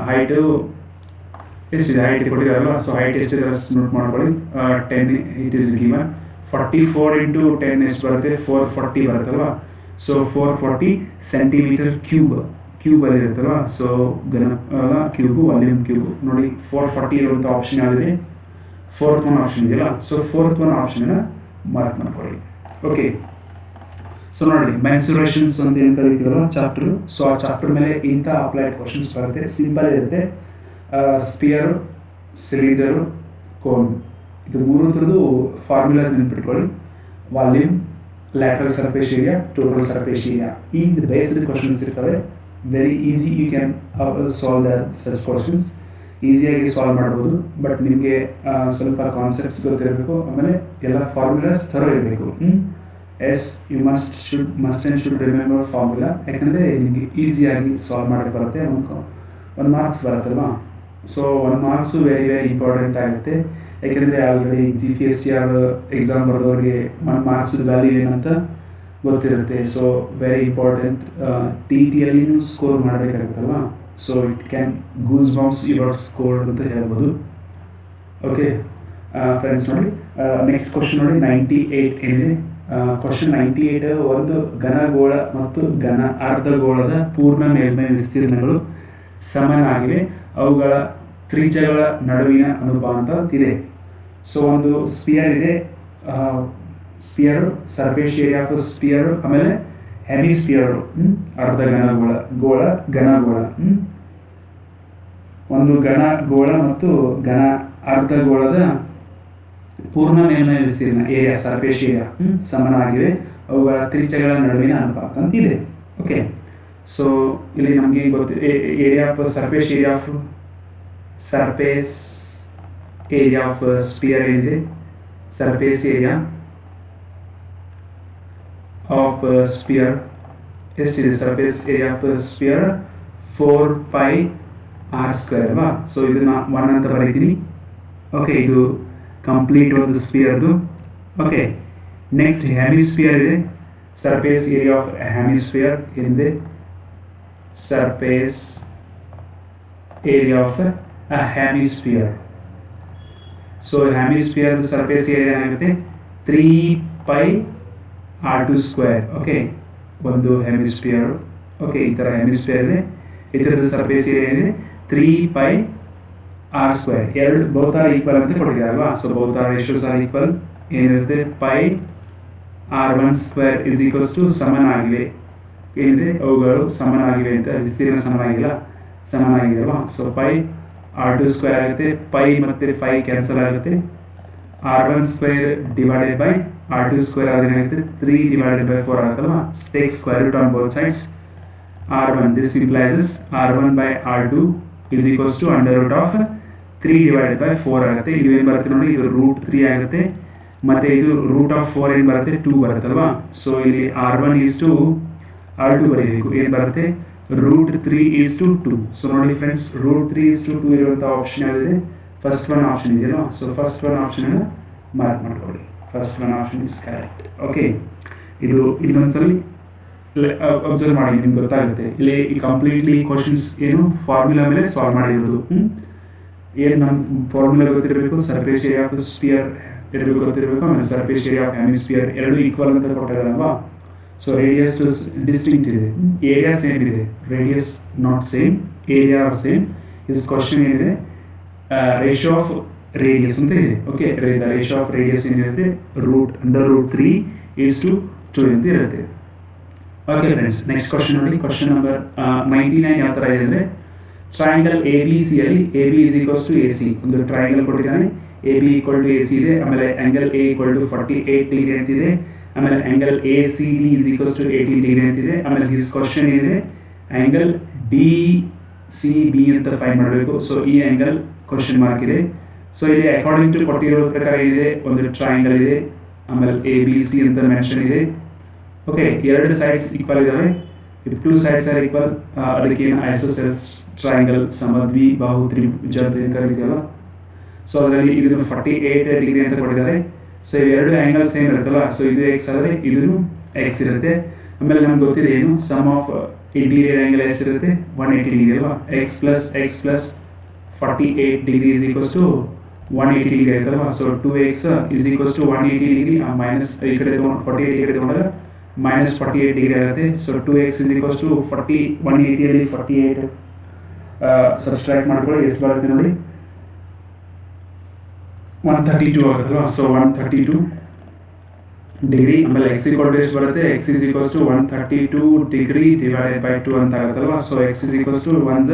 ಹೈಟು ಎಷ್ಟಿದೆ, ಹೈಟ್ ಕೊಟ್ಟಿದ್ದಾರಲ್ವ. ಸೊ ಹೈಟ್ ಎಷ್ಟಿದೆ ಅಷ್ಟು ನೋಟ್ ಮಾಡ್ಕೊಳ್ಳಿ. 10 ಇಟ್ ಈಸ್ ಗಿವನ್. 44 ಇಂಟು 10 ಎಷ್ಟು ಬರುತ್ತೆ, 440 ಬರುತ್ತಲ್ವಾ. ಸೊ 440 ಸೆಂಟಿಮೀಟರ್ ಕ್ಯೂಬಲ್ಲಿ ಇರುತ್ತಲ್ವ. ಸೊ ಘನಫಲ ಕ್ಯೂಬು, ವಾಲ್ಯೂಮ್ ಕ್ಯೂಬು ನೋಡಿ. 440 ಇರುವಂಥ ಆಪ್ಷನ್ ಯಾವುದಿದೆ, 4th ಒನ್ ಆಪ್ಷನ್ ಇದೆಯಲ್ಲ. ಸೊ 4th ಒನ್ ಆಪ್ಷನ್ನ ಮಾರ್ಕ್ ಮಾಡ್ಕೊಳ್ಳಿ. ಓಕೆ, ಸೊ ನೋಡಿ, ಮೆನ್ಸುರೇಷನ್ಸ್ ಅಂತ ಏನು ಕರೀತೀವಲ್ಲ ಚಾಪ್ಟರ್. ಸೊ ಆ ಚಾಪ್ಟರ್ ಮೇಲೆ ಇಂಥ ಅಪ್ಲೈಡ್ ಕ್ವಶನ್ಸ್ ಬರುತ್ತೆ. ಸಿಂಪಲ್ ಇರುತ್ತೆ. ಸ್ಪಿಯರು, ಸಿಲಿಂಡರು, ಕೋನ್, ಇದು ಮೂರದ್ದು ಫಾರ್ಮುಲಾ ನೆನ್ಪಿಟ್ಕೊಳ್ಳಿ. Volume, lateral surface area, total surface area. ಈ ಬೇಸ್ಡ್ ಕ್ವಶನ್ಸ್ ಇರ್ತವೆ. Very easy, you can solve such questions. ಈಸಿಯಾಗಿ ಸಾಲ್ವ್ ಮಾಡ್ಬೋದು. ಬಟ್ ನಿಮಗೆ ಸ್ವಲ್ಪ ಕಾನ್ಸೆಪ್ಟ್ಸ್ ಗೊತ್ತಿರಬೇಕು. ಆಮೇಲೆ ಎಲ್ಲ ಫಾರ್ಮುಲಾಸ್ ಥರೋ ಇರಬೇಕು. Yes, you must and should remember formula. ಯಾಕಂದರೆ ನಿಮಗೆ ಈಸಿಯಾಗಿ ಸಾಲ್ವ್ ಮಾಡೋಕ್ಕೆ ಬರುತ್ತೆ. ಒಂದು ಮಾರ್ಕ್ಸ್ ಬರುತ್ತಲ್ವಾ. ಸೊ 1 ಮಾರ್ಕ್ಸು ವೆರಿ ಇಂಪಾರ್ಟೆಂಟ್ ಆಗುತ್ತೆ. ಯಾಕೆಂದರೆ ಆಲ್ರೆಡಿ GPSC ಎಕ್ಸಾಮ್ ಬರೆದವ್ರಿಗೆ 1 ಮಾರ್ಕ್ಸ್ ವ್ಯಾಲ್ಯೂ ಏನಂತ ಗೊತ್ತಿರುತ್ತೆ. So very important. TTLನೂ ಸ್ಕೋರ್ ಮಾಡಬೇಕಾಗುತ್ತಲ್ವ. So it can goose bumps your score ಅಂತ ಹೇಳ್ಬೋದು. ಓಕೆ ಫ್ರೆಂಡ್ಸ್, ನೋಡಿ ನೆಕ್ಸ್ಟ್ ಕ್ವಶನ್ ನೋಡಿ. 98 ಏನಿದೆ, ಕ್ವಶನ್ 98. ಒಂದು ಘನಗೋಳ ಮತ್ತು ಅರ್ಧಗೋಳದ ಪೂರ್ಣ ಮೇಲ್ಮೈ ವಿಸ್ತೀರ್ಣಗಳು ಸಮನಾಗಿವೆ. ಅವುಗಳ ತ್ರಿಜ್ಯಗಳ ನಡುವಿನ ಅನುಪಾತ ಇದೆ. ಸೊ ಒಂದು ಸ್ಪಿಯರ್ ಇದೆ, sphere, surface area of sphere, ಆಮೇಲೆ ಹೆಮಿಸ್ಪಿಯರ್, ಅರ್ಧ ಘನಗೋಳ. ಒಂದು ಘನಗೋಳ ಮತ್ತು ಅರ್ಧಗೋಳದ ಪೂರ್ಣ ಮೇಲ್ಮೈ ವಿಸ್ತೀರ್ಣ ಏರಿಯಾ, ಸರ್ಫೇಸ್ ಏರಿಯಾ ಸಮನಾಗಿವೆ. ಅವುಗಳ ತ್ರಿಜ್ಯಗಳ ನಡುವಿನ ಅನುಪಾತ ಅಂತ ಇದೆ. ಓಕೆ, ಸೊ ಇಲ್ಲಿ ನಮಗೆ ಗೊತ್ತಿದೆ area of surface area of spear ಏನಿದೆ, ಸರ್ಫೇಸ್ ಏರಿಯಾ ಆಫ್ ಸ್ಪಿಯರ್ ಎಷ್ಟಿದೆ, surface area of spear 4πr² ಅಲ್ವಾ. ಸೊ ಇದನ್ನ 1 ಅಂತ ಬರೀತೀನಿ. ಓಕೆ, ಇದು ಕಂಪ್ಲೀಟ್ ಒಂದು ಸ್ಪಿಯರ್ದು. ಓಕೆ, ನೆಕ್ಸ್ಟ್ ಹೆಮಿಸ್ಫಿಯರ್ ಇದೆ. ಸರ್ಫೇಸ್ ಏರಿಯಾ ಆಫ್ ಹೆಮಿಸ್ಫಿಯರ್ ಏನಿದೆ, surface area of a hemisphere. So hemisphere surface area ಏನಾಗುತ್ತೆ, 3πr². ಓಕೆ, ಒಂದು ಹೆಮಿಸ್ಫಿಯರ್. ಓಕೆ, ಈ ಥರ ಹೆಮಿಸ್ಫಿಯರ್ ಇದೆ. ಇದರದ ಸರ್ಫೇಸ್ ಏರಿಯಾ ಇದೆ 3πr². ಎರಡು ಬೋತ್ ಆರ್ ಈಕ್ವಲ್ ಅಂತ ಕೊಟ್ಟಿದ್ದಾರೆ ಅಲ್ವಾ. So both are ratios are equal. ಏನಿರುತ್ತೆ, πr² ಇಸ್ ಈಕ್ವಲ್ಸ್ ಟು ಸಮನಾಗಿವೆ. ಏನಿದೆ, ಅವುಗಳು ಸಮನಾಗಿವೆ ಅಂತ, ವಿಸ್ತೀರ್ಣ ಸಮನಾಗಿಲ್ಲ, ಸಮನಾಗಿದೆ ಅಲ್ವಾ. ಸೊ πr² ಆಗುತ್ತೆ, π ಮತ್ತೆ φ ಕ್ಯಾನ್ಸಲ್ ಆಗುತ್ತೆ. r1² ಡಿವೈಡೆಡ್ ಬೈ r2² ಆಗುತ್ತೆ 3/4 ಆಗುತ್ತಲ್ವಾ. Take square root on both sides. r1 this implies r1 by r2 is equals to under root of 3/4 ಆಗುತ್ತೆ. ಇದು ಏನು ಬರುತ್ತೆ ನೋಡಿ, ಇದು √3 ಆಗುತ್ತೆ. ಮತ್ತೆ ಇದು √4 ಏನು ಬರುತ್ತೆ, 2 ಬರುತ್ತಲ್ವಾ. ಸೊ ಇಲ್ಲಿ r1 is to r2 ಬರೀಬೇಕು. ಏನು ಬರುತ್ತೆ, √3 2. ಸೊ ನೋಡಿ ಫ್ರೆಂಡ್ಸ್, √3 2 ಇರುವಂಥ ಆಪ್ಷನ್ ಯಾವ್ದಿದೆ, ಫಸ್ಟ್ ಒನ್ ಆಪ್ಷನ್ ಇದೆಯಲ್ವಾ. ಸೊ ಫಸ್ಟ್ ಒನ್ ಆಪ್ಷನ್ ಅನ್ನು ಮಾರ್ಕ್ ಮಾಡ್ಕೊಳ್ಳಿ. First one option is correct. Okay, ಇದು ಇನ್ನೊಂದ್ಸಲಿ ಅಬ್ಸರ್ವ್ ಮಾಡಿ, ನಿಮ್ಗೆ ಗೊತ್ತಾಗುತ್ತೆ. ಇಲ್ಲಿ ಕಂಪ್ಲೀಟ್ಲಿ ಕ್ವಶನ್ಸ್ ಏನು ಫಾರ್ಮುಲಾ ಮೇಲೆ ಸಾಲ್ವ್ ಮಾಡಿರೋದು. ಏನು ನಮ್ಮ ಫಾರ್ಮುಲಾ ಗೊತ್ತಿರಬೇಕು, ಸರ್ಫೇಸ್ ಏರಿಯಾ ಆಫ್ ಸ್ಪಿಯರ್ ಇರಬೇಕು ಗೊತ್ತಿರಬೇಕು, ಆಮೇಲೆ ಸರ್ಫೇಸ್ ಏರಿಯಾ ಆಫ್ ಹೆಮಿಸ್ಫಿಯರ್ ಎರಡು ಈಕ್ವಲ್ ಅಂತ ಕೊಟ್ಟಿದ್ದಾರಲ್ವಾ. ಸೊ ರೇಡಿಯಸ್ ಡಿಸ್ಟಿಂಕ್ಟ್ ಇದೆ, ಏರಿಯಾ ಸೇಮ್ ಇದೆ, radius not same, area are same. Is question ಏನಿದೆ, ರೇಷಿಯೋ ಆಫ್ ರೇಡಿಯಸ್ ಅಂತ ಇದೆ. ಓಕೆ, ರೇಷಿಯೋ ಆಫ್ ರೇಡಿಯಸ್ ಏನಿರುತ್ತೆ, √3 2 ಅಂತ ಇರುತ್ತೆ. ಓಕೆ ಫ್ರೆಂಡ್ಸ್, ನೆಕ್ಸ್ಟ್ ಕ್ವಶನ್ ನೋಡಿ. ಕ್ವಶನ್ ನಂಬರ್ 99 ಯಾವ ಥರ ಇದೆ ಅಂದರೆ, ಟ್ರಯಾಂಗಲ್ ABC ಅಲ್ಲಿ AB is equals to AC. ಒಂದು ಟ್ರಯಾಂಗಲ್ ಕೊಟ್ಟಿದ್ದಾನೆ, AB equal to AC ಇದೆ. ಆಮೇಲೆ angle A equal to 48 degree ಅಂತಿದೆ. ಆಮೇಲೆ angle ACD is equals to 18 degree ಅಂತಿದೆ. ಆಮೇಲೆ ಹಿಸ್ ಕ್ವಶನ್ ಏನಿದೆ, ಆಂಗಲ್ BCB ಅಂತ ಫೈಂಡ್ ಮಾಡಬೇಕು. ಸೊ ಈ ಆಂಗಲ್ ಕ್ವಶನ್ ಮಾರ್ಕ್ ಇದೆ. ಸೊ ಇಲ್ಲಿ ಅಕಾರ್ಡಿಂಗ್ ಟು ಕೊಟ್ಟಿರೋ ಪ್ರಕಾರ ಇದೆ, ಒಂದು ಟ್ರಯಾಂಗಲ್ ಇದೆ, ಆಮೇಲೆ ABC ಅಂತ ಮೆನ್ಷನ್ ಇದೆ. ಓಕೆ, ಎರಡು ಸೈಡ್ಸ್ ಈಕ್ವಲ್ ಇದಾವೆ. ಇಫ್ 2 sides are equal, ಅದಕ್ಕೆ ಐಸೋಸೆಲ್ಸ್ ಟ್ರಯಾಂಗಲ್ ಸಮದ್ವಿಬಾಹು ತ್ರಿಭುಜ ಅಂತ ಕರೀತೀವಲ್ಲ. ಸೊ ಅದರಲ್ಲಿ ಇದನ್ನು 48 ಡಿಗ್ರಿ ಅಂತ ಕೊಟ್ಟಿದ್ದಾರೆ. ಸೊ ಎರಡು ಆಂಗಲ್ ಸೇಮ್ ಇರುತ್ತಲ್ಲ. ಸೊ ಇದು ಎಕ್ಸ್ ಆದರೆ ಇದನ್ನು ಎಕ್ಸ್ ಇರುತ್ತೆ. ಆಮೇಲೆ ನಮ್ಗೆ ಗೊತ್ತಿದೆ ಏನು, ಸಮ್ ಆಫ್ ಇಂಟೀರಿಯರ್ ಆಂಗಲ್ ಎಷ್ಟಿರುತ್ತೆ, 180 ಡಿಗ್ರಿ ಅಲ್ವಾ. x plus 48 degree is equals to 180 degree ಆಯ್ತಲ್ವಾ. So 2x is equals to 180 degree. Minus ಈ ಕಡೆ 48 ಈ ಕಡೆ ತಗೊಂಡಾಗ -48 ಡಿಗ್ರಿ ಆಗುತ್ತೆ. So 2x is equals to 180 48 subtract ಮಾಡ್ಕೊಳ್ಳಿ, ಎಷ್ಟು ಬರುತ್ತೆ ನೋಡಿ, 132 ಆಗುತ್ತಲ್ವಾ. So 132 degree. ಆಮೇಲೆ x ಈಕ್ವಲ್ ಟು ಎಷ್ಟು ಬರುತ್ತೆ, x is equals to 132 degree divided by 2 ಅಂತ ಆಗುತ್ತಲ್ವಾ. So x is equals to 1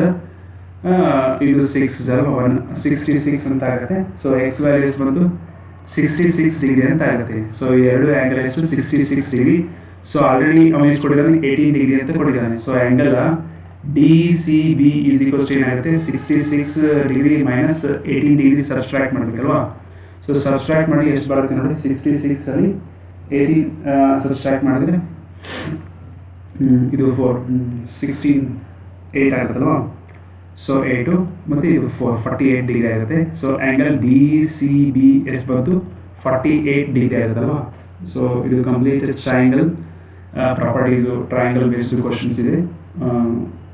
ಇದು 6 ಅಲ್ವಾ, 166 ಅಂತ ಆಗುತ್ತೆ. ಸೊ x ವ್ಯಾಲ್ಯೂ ಎಷ್ಟು ಬಂತು, 66 ಡಿಗ್ರಿ ಅಂತ ಆಗುತ್ತೆ. ಸೊ ಎರಡು ಆ್ಯಂಗಲ್ ಎಷ್ಟು, 66 ಡಿಗ್ರಿ. ಸೊ ಆಲ್ರೆಡಿ ಅವನು ಎಷ್ಟು ಕೊಟ್ಟಿದ್ದಾನೆ, 18 ಡಿಗ್ರಿ ಅಂತ ಕೊಟ್ಟಿದ್ದಾನೆ. So angle DCB is equals to ಏನಾಗುತ್ತೆ, 66 ಡಿಗ್ರಿ ಮೈನಸ್ 18 ಡಿಗ್ರಿ ಸಬ್ಸ್ಟ್ರಾಕ್ಟ್ ಮಾಡಬೇಕಲ್ವಾ. ಸೊ ಸಬ್ಸ್ಟ್ರಾಕ್ಟ್ ಮಾಡಿ ಎಷ್ಟು ಬರುತ್ತೆ ನೋಡಿ, 66 ಅಲ್ಲಿ 18 ಸಬ್ಸ್ಟ್ರಾಕ್ಟ್ ಮಾಡಿದ್ರೆ ಇದು 4 16 8 ಆಗುತ್ತಲ್ವಾ. ಸೊ 8 ಮತ್ತು ಇದು 48 ಡಿಗ್ರಿ ಆಗುತ್ತೆ. ಸೊ ಆ್ಯಂಗಲ್ DCB ಎಷ್ಟು ಬಂತು, 48 ಡಿಗ್ರಿ ಆಗುತ್ತಲ್ವಾ. ಸೊ ಇದು complete triangle properties, triangle based questions ಇದೆ.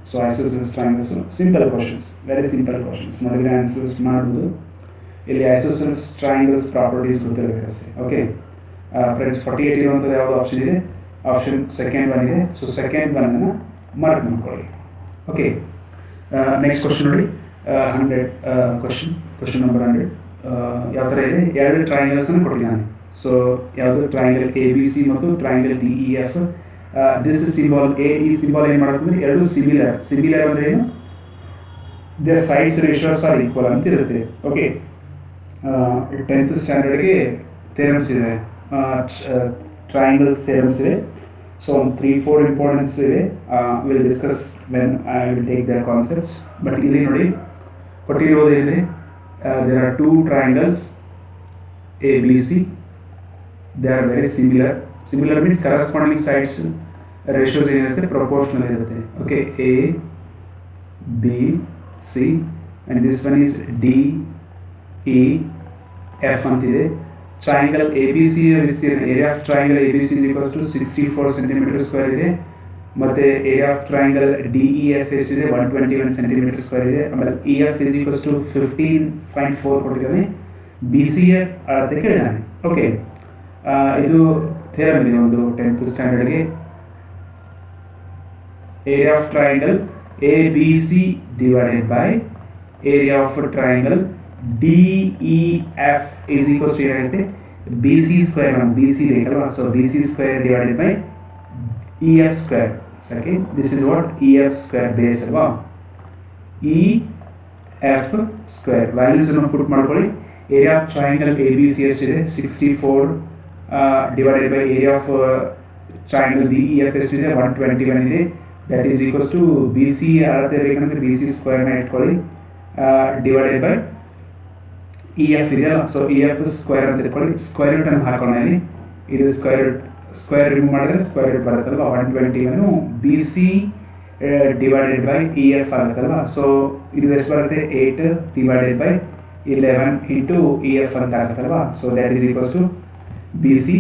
So isosceles triangles simple questions, very simple questions ನೋಡಿದ್ರೆ ಆನ್ಸರ್ಸ್ ಮಾಡ್ಬೋದು. ಇಲ್ಲಿ ಐಸೋಸೆಲ್ಸ್ ಟ್ರಯಾಂಗಲ್ಸ್ ಪ್ರಾಪರ್ಟೀಸ್ ಗೊತ್ತಿರಬೇಕಷ್ಟೇ. ಓಕೆ ಫ್ರೆಂಡ್ಸ್, 48 ಇರುವಂಥದ್ದು ಯಾವುದು ಆಪ್ಷನ್ ಇದೆ, ಆಪ್ಷನ್ ಸೆಕೆಂಡ್ ಒನ್ ಇದೆ. ಸೊ ಸೆಕೆಂಡ್ ಒನ್ನನ್ನು ಮಾರ್ಕ್ ಮಾಡ್ಕೊಳ್ಳಿ. ಓಕೆ, ನೆಕ್ಸ್ಟ್ ಕ್ವಶನ್ ನೋಡಿ, 100 ಕ್ವಶನ್ ನಂಬರ್ 100 ಯಾವ ಥರ ಇದೆ, ಎರಡು ಟ್ರಯಾಂಗಲ್ಸನ್ನು ಕೊಟ್ಟಿದ್ದಾನೆ. ಸೊ ಯಾವುದು, ಟ್ರಯಾಂಗಲ್ ABC ಮತ್ತು triangle DEF. This symbol a, ಈ ಸಿಂಬಾಲ್ ಏನು ಮಾಡುತ್ತೆ, ಎರಡು ಸಿಮಿಲರ್ ಅಂದರೆ ಏನು, the sides ratios are equal ಅಂತ ಇರುತ್ತೆ. ಓಕೆ, 10th ಸ್ಟ್ಯಾಂಡರ್ಡ್ಗೆ ಥಿಯರಮ್ಸ್ ಇದೆ, ಟ್ರಯಾಂಗಲ್ಸ್ ಥಿಯರಮ್ಸ್ ಇದೆ. ಸೊ ಒಂದು 3-4 ಇಂಪಾರ್ಟೆನ್ಸ್ ಇದೆ, will discuss when I will take the concepts. But ಇಲ್ಲಿ ನೋಡಿ ಕೊಟ್ಟಿರೋದೇನಿದೆ, there are 2 triangles ABC. They are very similar. Similar means corresponding sides ratios ಏನಿರುತ್ತೆ ಪ್ರಪೋರ್ಷನಲ್ ಇರುತ್ತೆ. Okay, A B C and this one is D E F ಅಂತಿದೆ. Triangle A B C ವಿಸ್ತೀರ್ಣ, area of triangle A B C is equals to 64 centimetre square ಇದೆ. ಮತ್ತು area of triangle D E F ಎಷ್ಟಿದೆ 121 centimetre square ಇದೆ. ಆಮೇಲೆ E F is equals to 15.4 ಕೊಟ್ಟಿದ್ದಾನೆ. B C F ಅಳತೆ ಕೇಳಿದ್ದಾನೆ. Okay, ಇದು theorem ಇದೆ ಒಂದು 10th ಸ್ಟ್ಯಾಂಡರ್ಡ್ಗೆ. Area of triangle A B C divided by area of triangle D E F is equals to ಏನಾಗುತ್ತೆ B C square. B C ಬೇಕಲ್ವಾ, so B C square divided by E F square. Okay, this is what E F square base ಅಲ್ವಾ. E F square values ಅನ್ನು put ಮಾಡ್ಕೊಳ್ಳಿ. Area of triangle A B C ಎಷ್ಟಿದೆ 64 divided by area of triangle D E F ಎಷ್ಟಿದೆ 121 ಇದೆ. That is equals to B C ಅಳತೆ ಬೇಕಂದ್ರೆ B C ಸ್ಕ್ವೇರ್ನ ಇಟ್ಕೊಳ್ಳಿ ಡಿವೈಡೆಡ್ ಬೈ ಇ ಎಫ್ ಇದೆಯಲ್ಲ, ಸೊ ಇ ಎಫ್ ಸ್ಕ್ವೇರ್ ಅಂತ ಇಟ್ಕೊಳ್ಳಿ. ಸ್ಕ್ವೇರ್ ರೂಟ್ ಅನ್ನು ಹಾಕೋಣ ಇಲ್ಲಿ. ಇದು ಸ್ಕ್ವೇರ್ ರಿಮೂವ್ ಮಾಡಿದ್ರೆ ಸ್ಕ್ವೇರ್ ರೂಟ್ ಬರುತ್ತಲ್ವ 121 B C divided by E F ಆಗುತ್ತಲ್ವ. ಸೊ ಇದು ಎಷ್ಟು ಬರುತ್ತೆ 8 divided by 11 into E F ಅಂತ ಆಗುತ್ತಲ್ವ. So that is equals to B C.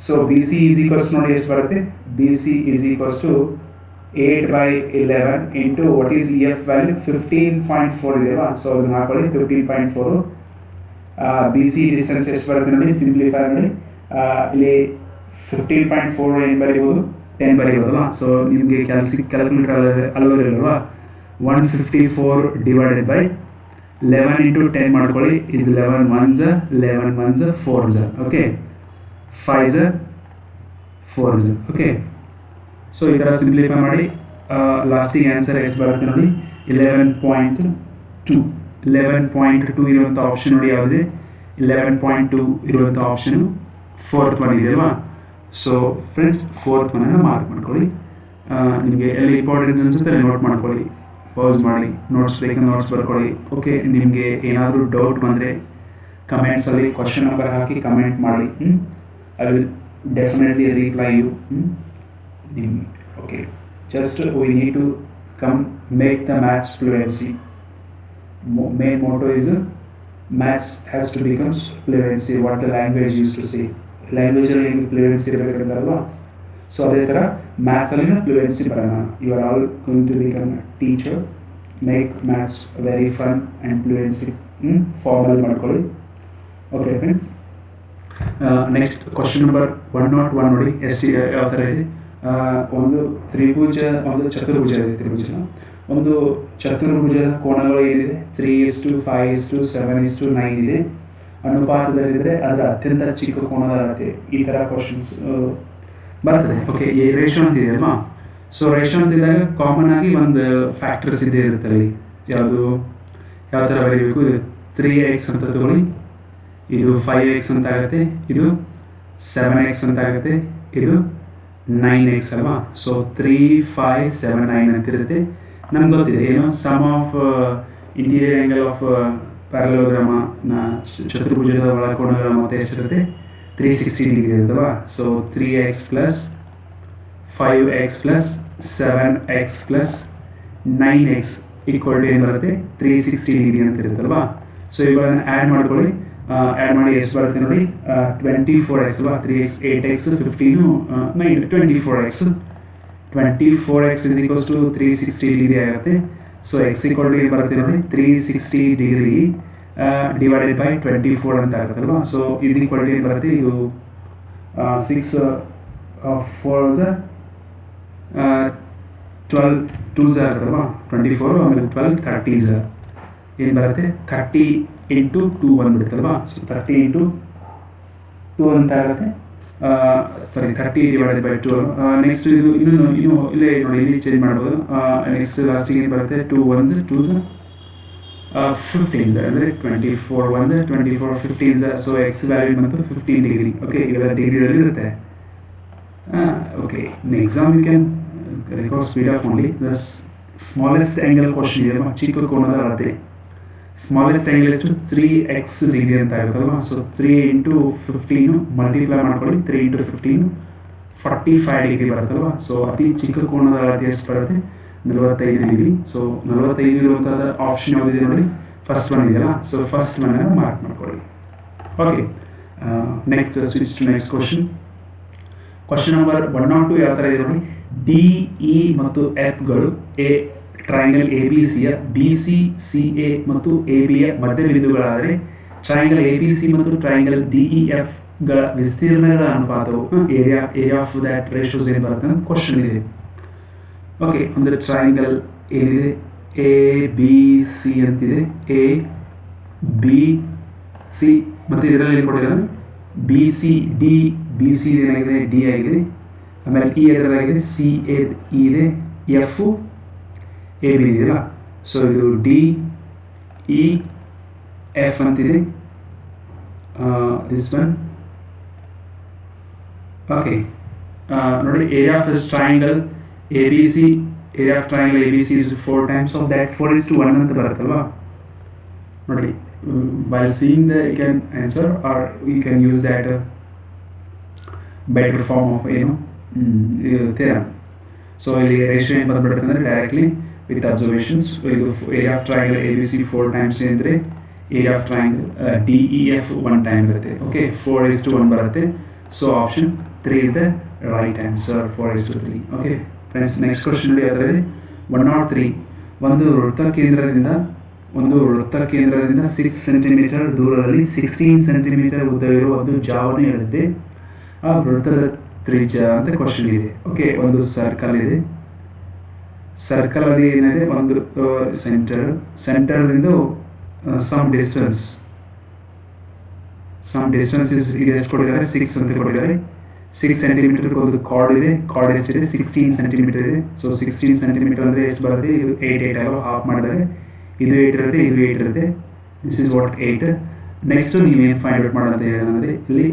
So B C is equals ನೋಡಿ ಎಷ್ಟು ಬರುತ್ತೆ, B C is equals to 8 by 11 into what is E F value 15.4 ಇದೆಯಲ್ವಾ. ಸೊ ಅದನ್ನು ಹಾಕೊಳ್ಳಿ 15.4. ಬಿ ಸಿ ಡಿಸ್ಟೆನ್ಸ್ ಎಷ್ಟು ಬರುತ್ತೆ ನೋಡಿ, ಸಿಂಪ್ಲಿಫೈ ಮಾಡಿ ಇಲ್ಲಿ 15.4 ಏನು ಬರೀಬೋದು 10 ಬರೀಬೋದಲ್ವಾ. ಸೊ ನಿಮಗೆ ಕ್ಯಾಲ್ಕುಲೇಟರ್ ಅಲ್ವರಿಲ್ವಾ 154 ಡಿವೈಡೆಡ್ ಬೈ 11 ಇಂಟು 10 ಮಾಡ್ಕೊಳ್ಳಿ. ಇದು 11 1s 11 1s 4s. Okay, 5s 4s. Okay, so ಈ ಥರ ಸಿಂಪ್ಲಿಫೈ ಮಾಡಿ ಲಾಸ್ಟಿಗೆ ಆನ್ಸರ್ ಎಷ್ಟು ಬರುತ್ತೆ ನೋಡಿ 11.2. 11.2 ಇರುವಂಥ ಆಪ್ಷನ್ ನೋಡಿ ಯಾವುದಿದೆ 11.2 ಇರುವಂಥ ಆಪ್ಷನು 4th ಒನ್ ಇದೆಯಲ್ವಾ. ಸೊ ಫ್ರೆಂಡ್ಸ್ 4th ಒನ್ನನ್ನು ಮಾರ್ಕ್ ಮಾಡ್ಕೊಳ್ಳಿ. ನಿಮಗೆ ಎಲ್ಲಿ ಇಂಪಾರ್ಟೆಂಟ್ ಅನಿಸುತ್ತೆ ನೋಟ್ ಮಾಡ್ಕೊಳ್ಳಿ, ಪಾಸ್ ಮಾಡಿ ನೋಟ್ಸ್ ಬೇಕಂದ್ರೆ ನೋಟ್ಸ್ ಬರ್ಕೊಳ್ಳಿ. ಓಕೆ, ನಿಮಗೆ ಏನಾದರೂ ಡೌಟ್ ಬಂದರೆ ಕಮೆಂಟ್ಸಲ್ಲಿ ಕ್ವಶನ್ ನಂಬರ್ ಹಾಕಿ ಕಮೆಂಟ್ ಮಾಡಿ. I will definitely reply you. Okay, just we need to come make the maths fluency. Main motto is maths has to become fluency. What the language used to say, language ಅಲ್ಲಿ fluency ಇರಬೇಕಂತಾರಲ್ವಾ. So ಅದೇ ಥರ maths ಅಲ್ಲಿ fluency ಬರೋಣ. You are all going to become a teacher. Make maths very fun and fluency formal ಮಾಡ್ಕೊಳ್ಳಿ. Okay friends, next question number 101 ನೋಡಿ ಎಷ್ಟು ಯಾವ ಥರ ಇದೆ. ಒಂದು ತ್ರಿಭುಜ, ಒಂದು ಚತುರ್ಭುಜ ಇದೆ. ತ್ರಿಭುಜ ಒಂದು ಚತುರ್ಭುಜದ ಕೋನಗಳು ಏನಿದೆ 3:5:7:9 ಇದೆ. ಅನುಪಾತದಲ್ಲಿದ್ದರೆ ಅದರ ಅತ್ಯಂತ ಚಿಕ್ಕ ಕೋನದ ಅಳತೆ. ಈ ಥರ ಕ್ವಶನ್ಸ್ ಬರ್ತದೆ. ಓಕೆ, ಈ ರೇಷೋ ಅಂತ ಇದೆ ಅಲ್ವಾ. ಸೊ ರೇಷೋ ಅಂತಿದ್ದಾಗ ಕಾಮನ್ ಆಗಿ ಒಂದು ಫ್ಯಾಕ್ಟರ್ಸ್ ಇದ್ದೇ ಇರುತ್ತೆ ಅಲ್ಲಿ. ಯಾವುದು ಯಾವ ಥರ ಬರೀಬೇಕು, 3x ಅಂತ ತಗೊಳ್ಳಿ, ಇದು 5x ಅಂತ ಆಗುತ್ತೆ, ಇದು 7x ಅಂತ ಆಗುತ್ತೆ, ಇದು 9x ಅಲ್ವಾ. ಸೊ 3, 5, 7, 9 ಅಂತಿರುತ್ತೆ. ನಮ್ಗೆ ಗೊತ್ತಿದೆ ಏನು sum of interior angle of parallelogram ಚತುರ್ಭುಜದ ಒಳಕೋನಗಳ ಮೊತ್ತ ಎಷ್ಟಿರುತ್ತೆ 360 ಡಿಗ್ರಿ ಇರುತ್ತಲ್ವಾ. So 3x plus 5x plus 7x plus 9x equal to ಏನು ಬರುತ್ತೆ 360 ಡಿಗ್ರಿ ಅಂತ ಇರುತ್ತಲ್ವಾ. ಸೊ ಇವುಗಳನ್ನು ಆ್ಯಡ್ ಮಾಡ್ಕೊಳ್ಳಿ. ಆ್ಯಡ್ ಮಾಡಿ ಎಷ್ಟು ಬರುತ್ತೆ ನೋಡಿ 24x ಅಲ್ವಾ. 3x 8x 15 9 24x. 24x is equals to 360 degree ಆಗುತ್ತೆ. ಸೊ ಎಕ್ಸ್ ಈಕ್ವಲ್ ಟು ಏನು ಬರುತ್ತೆ ನೋಡಿ 360 ಡಿಗ್ರಿ ಡಿವೈಡೆಡ್ ಬೈ 24 ಅಂತ ಆಗುತ್ತಲ್ವಾ. ಸೊ ಇದು ಈಕ್ವಲ್ ಟು ಏನು ಬರುತ್ತೆ, ಇದು 6 4 12 2s ಆಗುತ್ತಲ್ವಾ 24, ಆಮೇಲೆ 12 30s ಏನು ಬರುತ್ತೆ 30 ಇಂಟು 2 ಬಂದುಬಿಡುತ್ತಲ್ವಾ. ಸೊ 30 ಇಂಟು 2 ಅಂತ ಆಗುತ್ತೆ. ಸಾರಿ 30 ಡಿವೈಡೆಡ್ ಬೈ 2. ನೆಕ್ಸ್ಟ್ ಇದು ಇನ್ನೂ ಇಲ್ಲೇ ನೋಡಿ ಇಲ್ಲಿ ಚೇಂಜ್ ಮಾಡ್ಬೋದು. ನೆಕ್ಸ್ಟ್ ಲಾಸ್ಟಿಗೆ ಏನು ಬರುತ್ತೆ 2 1s 2s 15 ಅಂದರೆ 24 1s 24 15s. So X value ಬಂತು 15 ಡಿಗ್ರಿ. ಓಕೆ, ಇವೆಲ್ಲ ಡಿಗ್ರಿಯಲ್ಲಿ ಇರುತ್ತೆ. Okay, in exam you can record speed of only the smallest angle question ಇದೆ, ಚಿಕ್ಕ ಕೋನದ ಅಳತೆ. ಸ್ಮಾಲೆಸ್ಟ್ ಆ್ಯಂಗಲ್ ಎಷ್ಟು 3x ಡಿಗ್ರಿ ಅಂತ ಆಗುತ್ತಲ್ವಾ. ಸೊ 3 ಇಂಟು 15 ಮಲ್ಟಿಪ್ಲೈ ಮಾಡ್ಕೊಳ್ಳಿ. 3 ಇಂಟು 15 45 ಡಿಗ್ರಿ ಬರುತ್ತಲ್ವಾ. ಸೊ ಅತಿ ಚಿಕ್ಕ ಕೋನದ ಅಳತೆ ಎಷ್ಟು ಬರುತ್ತೆ 45 ಡಿಗ್ರಿ. ಸೊ 45 ಇರುವಂತಹ ಆಪ್ಷನ್ ಯಾವುದಿದೆ ನೋಡಿ, ಫಸ್ಟ್ ಒನ್ ಇದೆಯಲ್ಲ, ಸೊ ಫಸ್ಟ್ ಒನ್ ಮಾರ್ಕ್ ಮಾಡ್ಕೊಳ್ಳಿ. Okay, next switch to next question. Question number 102 ಯಾವ ಥರ ಇದೆ ನೋಡಿ, ಡಿ ಇ ಮತ್ತು ಎಫ್ಗಳು ಎ ಟ್ರಯಾಂಗಲ್ ಎ ಬಿ ಸಿಯ ಬಿ ಸಿ ಸಿ ಎ ಮತ್ತು ಎ ಬಿಯ ಮಧ್ಯ ಬಿಂದುಗಳಾದರೆ ಟ್ರಯಾಂಗಲ್ ಎ ಬಿ ಸಿ ಮತ್ತು ಟ್ರಯಾಂಗಲ್ ಡಿ ಇ ಎಫ್ ಗಳ ವಿಸ್ತೀರ್ಣಗಳ ಅನುಪಾತವು ಏರಿಯಾ ಆಫ್ ದ್ಯಾಟ್ ರೇಷಿಯೋಸ್ ಏನು ಬರುತ್ತೆ ಅಂತ ಕ್ವಶನ್ ಇದೆ. ಓಕೆ, ಅಂದರೆ ಟ್ರಯಾಂಗಲ್ ಏನಿದೆ ಎ ಬಿ ಸಿ ಅಂತಿದೆ, ಎ ಬಿ ಸಿ ಮತ್ತು ಇದರಲ್ಲಿ ಏನು ಕೊಟ್ಟಿದ್ದಾರೆ B C D, B C ಏನಾಗಿದೆ ಡಿ ಆಗಿದೆ, ಆಮೇಲೆ ಇ ಎದರಾಗಿದೆ ಸಿ ಎ ಇದೆ, ಎಫ್ ಎ ಬಿ ಇದೆಯಲ್ಲ. ಸೊ ಇದು ಡಿ ಇ ಎಫ್ ಅಂತಿದೆ, ದಿಸ್ ಒನ್. ಓಕೆ, ನೋಡಿ area of this triangle A B C, area of triangle A B C is 4 times of that, 4:1 ಅಂತ ಬರುತ್ತಲ್ವಾ ನೋಡಿ. While seeing the you can answer or you can use that better form of theorem. So ಇಲ್ಲಿ ratio ಏನು ಬಂದ್ಬಿಡುತ್ತೆ ಅಂದರೆ directly with observations, ಇದು area of triangle A B C 4 times ಅಂದರೆ area of triangle D E F 1 time ಇರುತ್ತೆ. Okay, 4:1 ಬರುತ್ತೆ. So option 3 is the right answer, 4:3. Okay friends, next question ನೋಡಿ ಅದರಲ್ಲಿ 103. ಒಂದು ವೃತ್ತ ಕೇಂದ್ರದಿಂದ 6 ಸೆಂಟಿಮೀಟರ್ ದೂರದಲ್ಲಿ 16 ಸೆಂಟಿಮೀಟರ್ ಉದ್ದವಿರುವ ಒಂದು ಜಾವನೆ ಇರುತ್ತೆ. ಆ ವೃತ್ತದ ತ್ರಿಜ್ಯ ಅಂತ ಕ್ವಶನ್ ಇದೆ. ಓಕೆ, ಒಂದು ಸರ್ಕಲ್ ಇದೆ, ಸರ್ಕಲ್ ಅಲ್ಲಿ ಏನಿದೆ ಒಂದು ಸೆಂಟರ್ದಿಂದ ಸಮ್ ಡಿಸ್ಟೆನ್ಸ್ ಈಗ ಎಷ್ಟು ಕೊಟ್ಟಿದ್ದಾರೆ 6 ಅಂತ ಕೊಟ್ಟಿದ್ದಾರೆ. 6 ಸೆಂಟಿಮೀಟರ್ ಒಂದು ಕಾರ್ಡ್ ಇದೆ, ಕಾರ್ಡ್ ಎಷ್ಟಿದೆ 16 ಸೆಂಟಿಮೀಟರ್ ಇದೆ. ಸೊ 16 ಸೆಂಟಿಮೀಟರ್ ಅಂದರೆ ಎಷ್ಟು ಬರುತ್ತೆ, ಇದು 8 ಆಗೋ ಹಾಫ್ ಮಾಡಿದರೆ ಇದು 8 ಇರುತ್ತೆ, ಇದು 8 ಇರುತ್ತೆ. This is what 8. ನೆಕ್ಸ್ಟ್ ನೀವೇನು ಫೈಂಡ್ ಔಟ್ ಮಾಡೋಂತ ಹೇಳಿದ್ರೆ ಇಲ್ಲಿ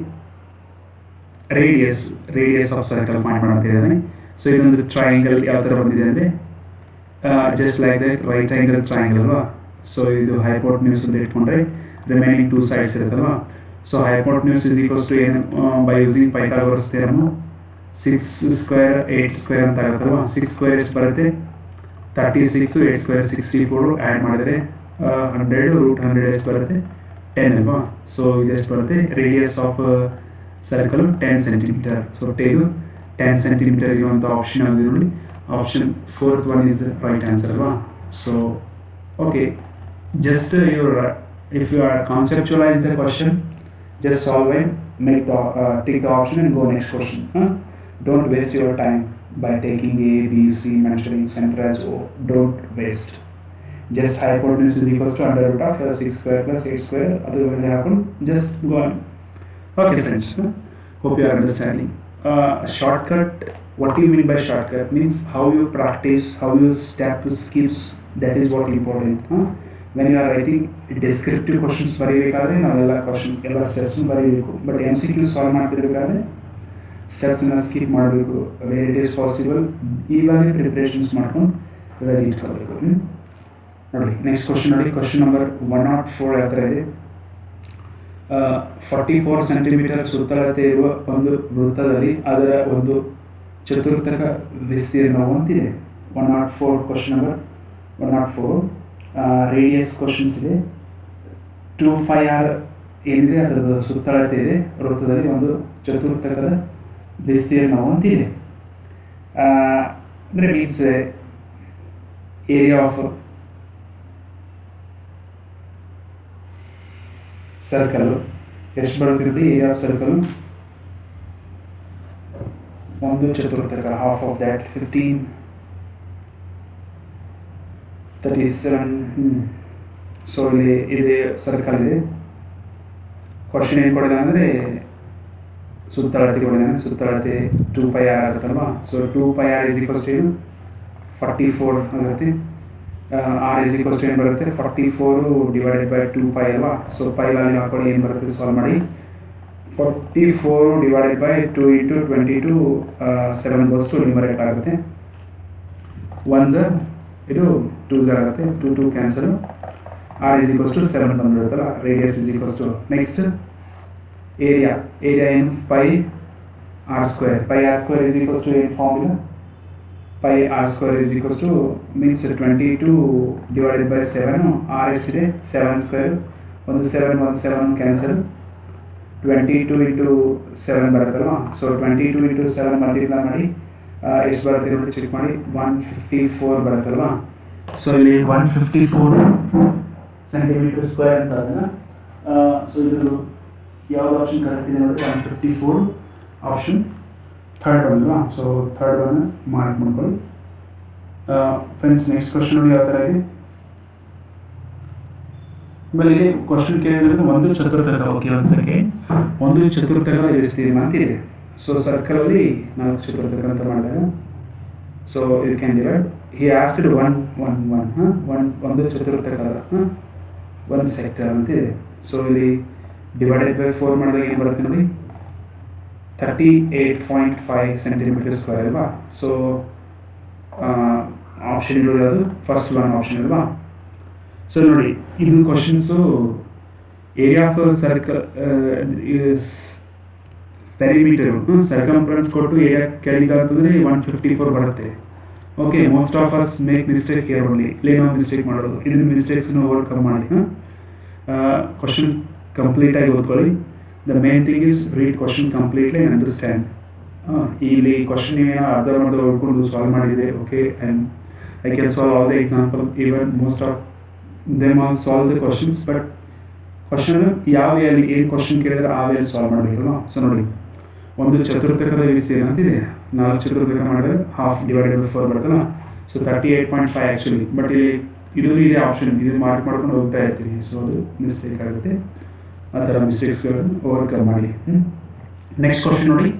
ರೇಡಿಯಸ್ ಆಫ್ ಸರ್ಕಲ್ ಫೈಂಡ್ ಮಾಡೋಂತ ಹೇಳಿದಾನೆ. ಸೊ ಇದೊಂದು ಟ್ರಯಾಂಗಲ್ ಯಾವ ಥರ ಬಂದಿದೆ ಅಂದರೆ just like that right angle triangle ಅಲ್ವಾ. ಸೊ ಇದು ಹೈಪೋಟೆನ್ಯೂಸ್ ಅಂತ ಇಟ್ಕೊಂಡ್ರೆ ರಿಮೈನಿಂಗ್ 2 sides ಇರುತ್ತಲ್ವಾ. So hypotenuse is equals to ಏನು by using Pythagoras theorem 6 square 8 square ಅಂತ ಆಗುತ್ತಲ್ವಾ. 6 ಸ್ಕ್ವೇರ್ ಎಷ್ಟು ಬರುತ್ತೆ 36, 8 ಸ್ಕ್ವೇರ್ 64, ಆ್ಯಡ್ ಮಾಡಿದರೆ 100, √100 ಎಷ್ಟು ಬರುತ್ತೆ 10 ಅಲ್ವಾ. ಸೊ ಇದು ಎಷ್ಟು ಬರುತ್ತೆ, radius of circle 10 centimetre. So ಟೇದು 10 ಸೆಂಟಿಮೀಟರ್ ಇರುವಂಥ ಆಪ್ಷನ್ ಆಗಿದೆ ನೋಡಿ. Option 4th one is the right answer ಅಲ್ವಾ. So okay, just if you are conceptualize the question, just solve it, take the option and go next question. Don't waste your time by taking A, B, C, mentioning center as O. Don't waste. Just hypotenuse is equals to under root of 6 square plus 8 square. Other will happen. Just go on. Okay friends, hope you are understanding. Shortcut, what do you mean by shortcut? Means how you practice, how you step skips, that is what important. When you are writing descriptive questions ಬರೀಬೇಕಾದ್ರೆ ನಾವೆಲ್ಲ question ಎಲ್ಲ steps ಬರೀಬೇಕು. But MCQ solve ಮಾಡ್ತಿರ್ಬೇಕಾದ್ರೆ ಸ್ಟೆಪ್ಸನ್ನ skip ಮಾಡಬೇಕು. Where it is possible ಇವಾಗಲೇ preparations ಮಾಡ್ಕೊಂಡು ready ಇಟ್ಕೋಬೇಕು. ನೋಡಿ next question ನೋಡಿ, question number 104 ಯಾವ ಥರ ಇದೆ. 44 ಸೆಂಟಿಮೀಟರ್ ಸುತ್ತಳತೆ ಇರುವ ಒಂದು ವೃತ್ತದಲ್ಲಿ ಅದರ ಒಂದು ಚತುರ್ಥಕ ವಿಸ್ತೀರ್ಣವು ಅಂತಿದೆ. 104 ಕ್ವಶನ್ ನಂಬರ್ 104 ರೇಡಿಯಸ್ ಕ್ವಶನ್ಸ್ ಇದೆ. 2πr ಏನಿದೆ ಅದರ ಸುತ್ತಳತೆ ಇದೆ, ವೃತ್ತದಲ್ಲಿ ಒಂದು ಚತುರ್ಥಕದ ವಿಸ್ತೀರ್ಣವು ಅಂತಿದೆ. ಅಂದರೆ ಮೀನ್ಸ್ ಏರಿಯಾ ಆಫ್ ಸರ್ಕಲ್ ಎಷ್ಟು ಬರುತ್ತಿರುತ್ತೆ, ಏರಿಯಾ ಆಫ್ ಸರ್ಕಲ್ ಒಂದು ಚತುರ್ಥಕ, ಹಾಫ್ ಆಫ್ ದ್ಯಾಟ್ 15 37. ಸೊ ಇಲ್ಲಿ ಇದೆ ಸರ್ಕಲ್ ಇದೆ. ಕ್ವಶನ್ ಏನು ಕೊಡಿದೆ ಅಂದರೆ ಸುತ್ತಳತೆ ಕೊಡಿದಾನೆ. ಸುತ್ತಳತೆ 2πr ಆಗುತ್ತಲ್ವಾ. So 2πr is equals to 44 ಆಗುತ್ತೆ. r ಇಸ್ ಈಕ್ವಲ್ಸ್ ಟು ಏನು ಬರುತ್ತೆ 44 ಡಿವೈಡೆಡ್ ಬೈ 2π ಅಲ್ವಾ. ಸೊ ಪೈ ವ್ಯಾಲ್ಯೂ ಹಾಕೊಳ್ಳಿ, ಏನು ಬರುತ್ತೆ ಸಾಲ್ವ್ ಮಾಡಿ. 44 divided by 2 × 22 7 goes to numerator ಆಗುತ್ತೆ. 1 ಇದು 2 ಆಗುತ್ತೆ, 2 cancel. r is equals to 7 ಬಂದಿರುತ್ತಲ್ಲ. Radius is equals to next area ಏನು πr². πr² is equals to ಏನು formula pi r square is equals to means 22 divided by 7 r ಎಷ್ಟಿದೆ 7 square ಒಂದು 7 cancel 22 into 7 ಬರುತ್ತಲ್ವಾ so 22 into 7 multiply ಮಾಡಿ ಎಷ್ಟು ಬರುತ್ತೆ ನೋಡಿ ಚೆಕ್ ಮಾಡಿ 154 ಬರುತ್ತಲ್ವಾ ಸೊ ಇಲ್ಲಿ 154 ಸೆಂಟಿಮೀಟರ್ ಸ್ಕ್ವೇರ್ ಅಂತ ಅದನ್ನ ಸೊ ಇದು ಯಾವ್ದು ಆಪ್ಷನ್ ಕರೆಕ್ಟ್ ಇದೆ ನೋಡಿ 154 ಆಪ್ಷನ್ ಥರ್ಡ್ ಅಲ್ವಾ ಸೊ ಥರ್ಡ್ ಒನ್ ಮಾರ್ಕ್ ಮಾಡ್ಕೊಳ್ಳಿ ಫ್ರೆಂಡ್ಸ್ ನೆಕ್ಸ್ಟ್ ಕ್ವಶನ್ ನೋಡಿ ಯಾವ ಥರ ಇದೆ ಆಮೇಲೆ ಇಲ್ಲಿ ಕ್ವಶನ್ ಕೇಳಿದ್ರೆ ಒಂದು ಚತುರ್ಥಕ ಓಕೆ ಒಂದು ಸೆಕೆಂಡ್ ಒಂದು ಚತುರ್ಥಕ ವಿಸ್ತೀರ್ಣ ಅಂತ ಇದೆ ಸೊ ಸರ್ಕಲಲ್ಲಿ 4 ಚತುರ್ಥಕ ಅಂತ ಮಾಡಿದಾಗ so you can divide he asked ಒಂದು ಚತುರ್ಥಕದ ಒಂದು ಸೆಕ್ಟರ್ ಅಂತ ಇದೆ ಸೊ ಇಲ್ಲಿ ಡಿವೈಡೆಡ್ ಬೈ 4 ಮಾಡಿದಾಗ ಏನು ಬರುತ್ತೆ ನೋಡಿ 38.5 ಸೆಂಟಿಮೀಟರ್ ಸ್ಕ್ವೇರ್ ಅಲ್ವಾ ಸೊ ಆಪ್ಷನ್ ಇರೋದು ಫಸ್ಟ್ ಒನ್ ಆಪ್ಷನ್ ಅಲ್ವಾ ಸೊ ನೋಡಿ ಇದು questions area of circle perimeter circumference ಕೊಟ್ಟು ಏರಿಯಾ ಕೇಳಿದಾದ್ರೆ 154 ಬರುತ್ತೆ okay most of us make mistake here only ಇಲ್ಲಿ ನಾವು ಮಿಸ್ಟೇಕ್ ಮಾಡೋದು ಇದನ್ನ ಮಿಸ್ಟೇಕ್ಸ್ನ ಓವರ್ಕಮ್ ಮಾಡಿ ಕ್ವಶನ್ ಕಂಪ್ಲೀಟ್ ಆಗಿ ಓದ್ಕೊಳ್ಳಿ the main thing is read question completely and understand ಇಲ್ಲಿ ಕ್ವಶನ್ ನೀವೇನೋ ಅರ್ಧ ಮಾಡ್ದೆ ಓದ್ಕೊಂಡು ಸಾಲ್ವ್ ಮಾಡಿದೆ okay and I can solve all the example even most of them all solve the questions but question ಯಾವ ಅಲ್ಲಿ ಏನು ಕ್ವಶನ್ ಕೇಳಿದ್ರೆ ಆ ವೇಯಲ್ಲಿ ಸಾಲ್ವ್ ಮಾಡಬೇಕಲ್ವ ಸೊ ನೋಡಿ ಒಂದು ಚತುರ್ಥಕದ ವಿಸ್ತೀರ್ಣ ಅಂತಿದೆ 4 ಚತುರ್ಥಕ ಮಾಡಿದ್ರೆ ಹಾಫ್ ಡಿವೈಡೆಡ್ ಬೈ 4 ಬರುತ್ತಲ್ಲ ಸೊ 38.5 ಆ್ಯಕ್ಚುಲಿ ಬಟ್ ಇಲ್ಲಿ ಇದು ಇದೆ ಆಪ್ಷನ್ ಇದು ಮಾರ್ಕ್ ಮಾಡ್ಕೊಂಡು ಹೋಗ್ತಾ ಇರ್ತೀನಿ ಸೊ ಅದು ಮಿಸ್ಟೇಕ್ ಆಗುತ್ತೆ ಆ ಥರ ಮಿಸ್ಟೇಕ್ಸ್ಗಳನ್ನು ಓವರ್ಕಮ್ ಮಾಡಿ ನೆಕ್ಸ್ಟ್ ಕ್ವಶನ್ ನೋಡಿ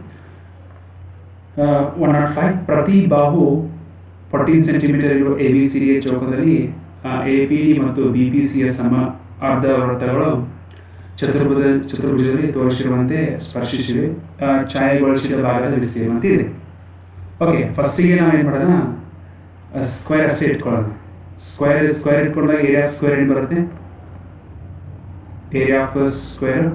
105 ಪ್ರತಿ ಬಾಹು 14 ಸೆಂಟಿಮೀಟರ್ ಇರುವ ABCD ಚೌಕದಲ್ಲಿ APD ಮತ್ತು BPCಯ ಸಮ ಅರ್ಧ ವೃತ್ತಗಳು ಚತುರ್ಭುಜದಲ್ಲಿ ತೋರಿಸಿರುವಂತೆ ಸ್ಪರ್ಶಿಸಿವೆ ಛಾಯೆಗೊಳಿಸಿದ ಭಾಗದ ವಿಸ್ತೀರ್ಣ ಅಂತ ಇದೆ ಓಕೆ ಫಸ್ಟಿಗೆ ನಾವು ಏನು ಮಾಡೋಣ ಸ್ಕ್ವೇರ್ ಅಷ್ಟೇ ಇಟ್ಕೊಳ್ಳೋಣ ಸ್ಕ್ವೇರ್ ಇಟ್ಕೊಂಡಾಗ ಏರಿಯಾ ಆಫ್ ಸ್ಕ್ವೇರ್ ಏನು ಬರುತ್ತೆ area of square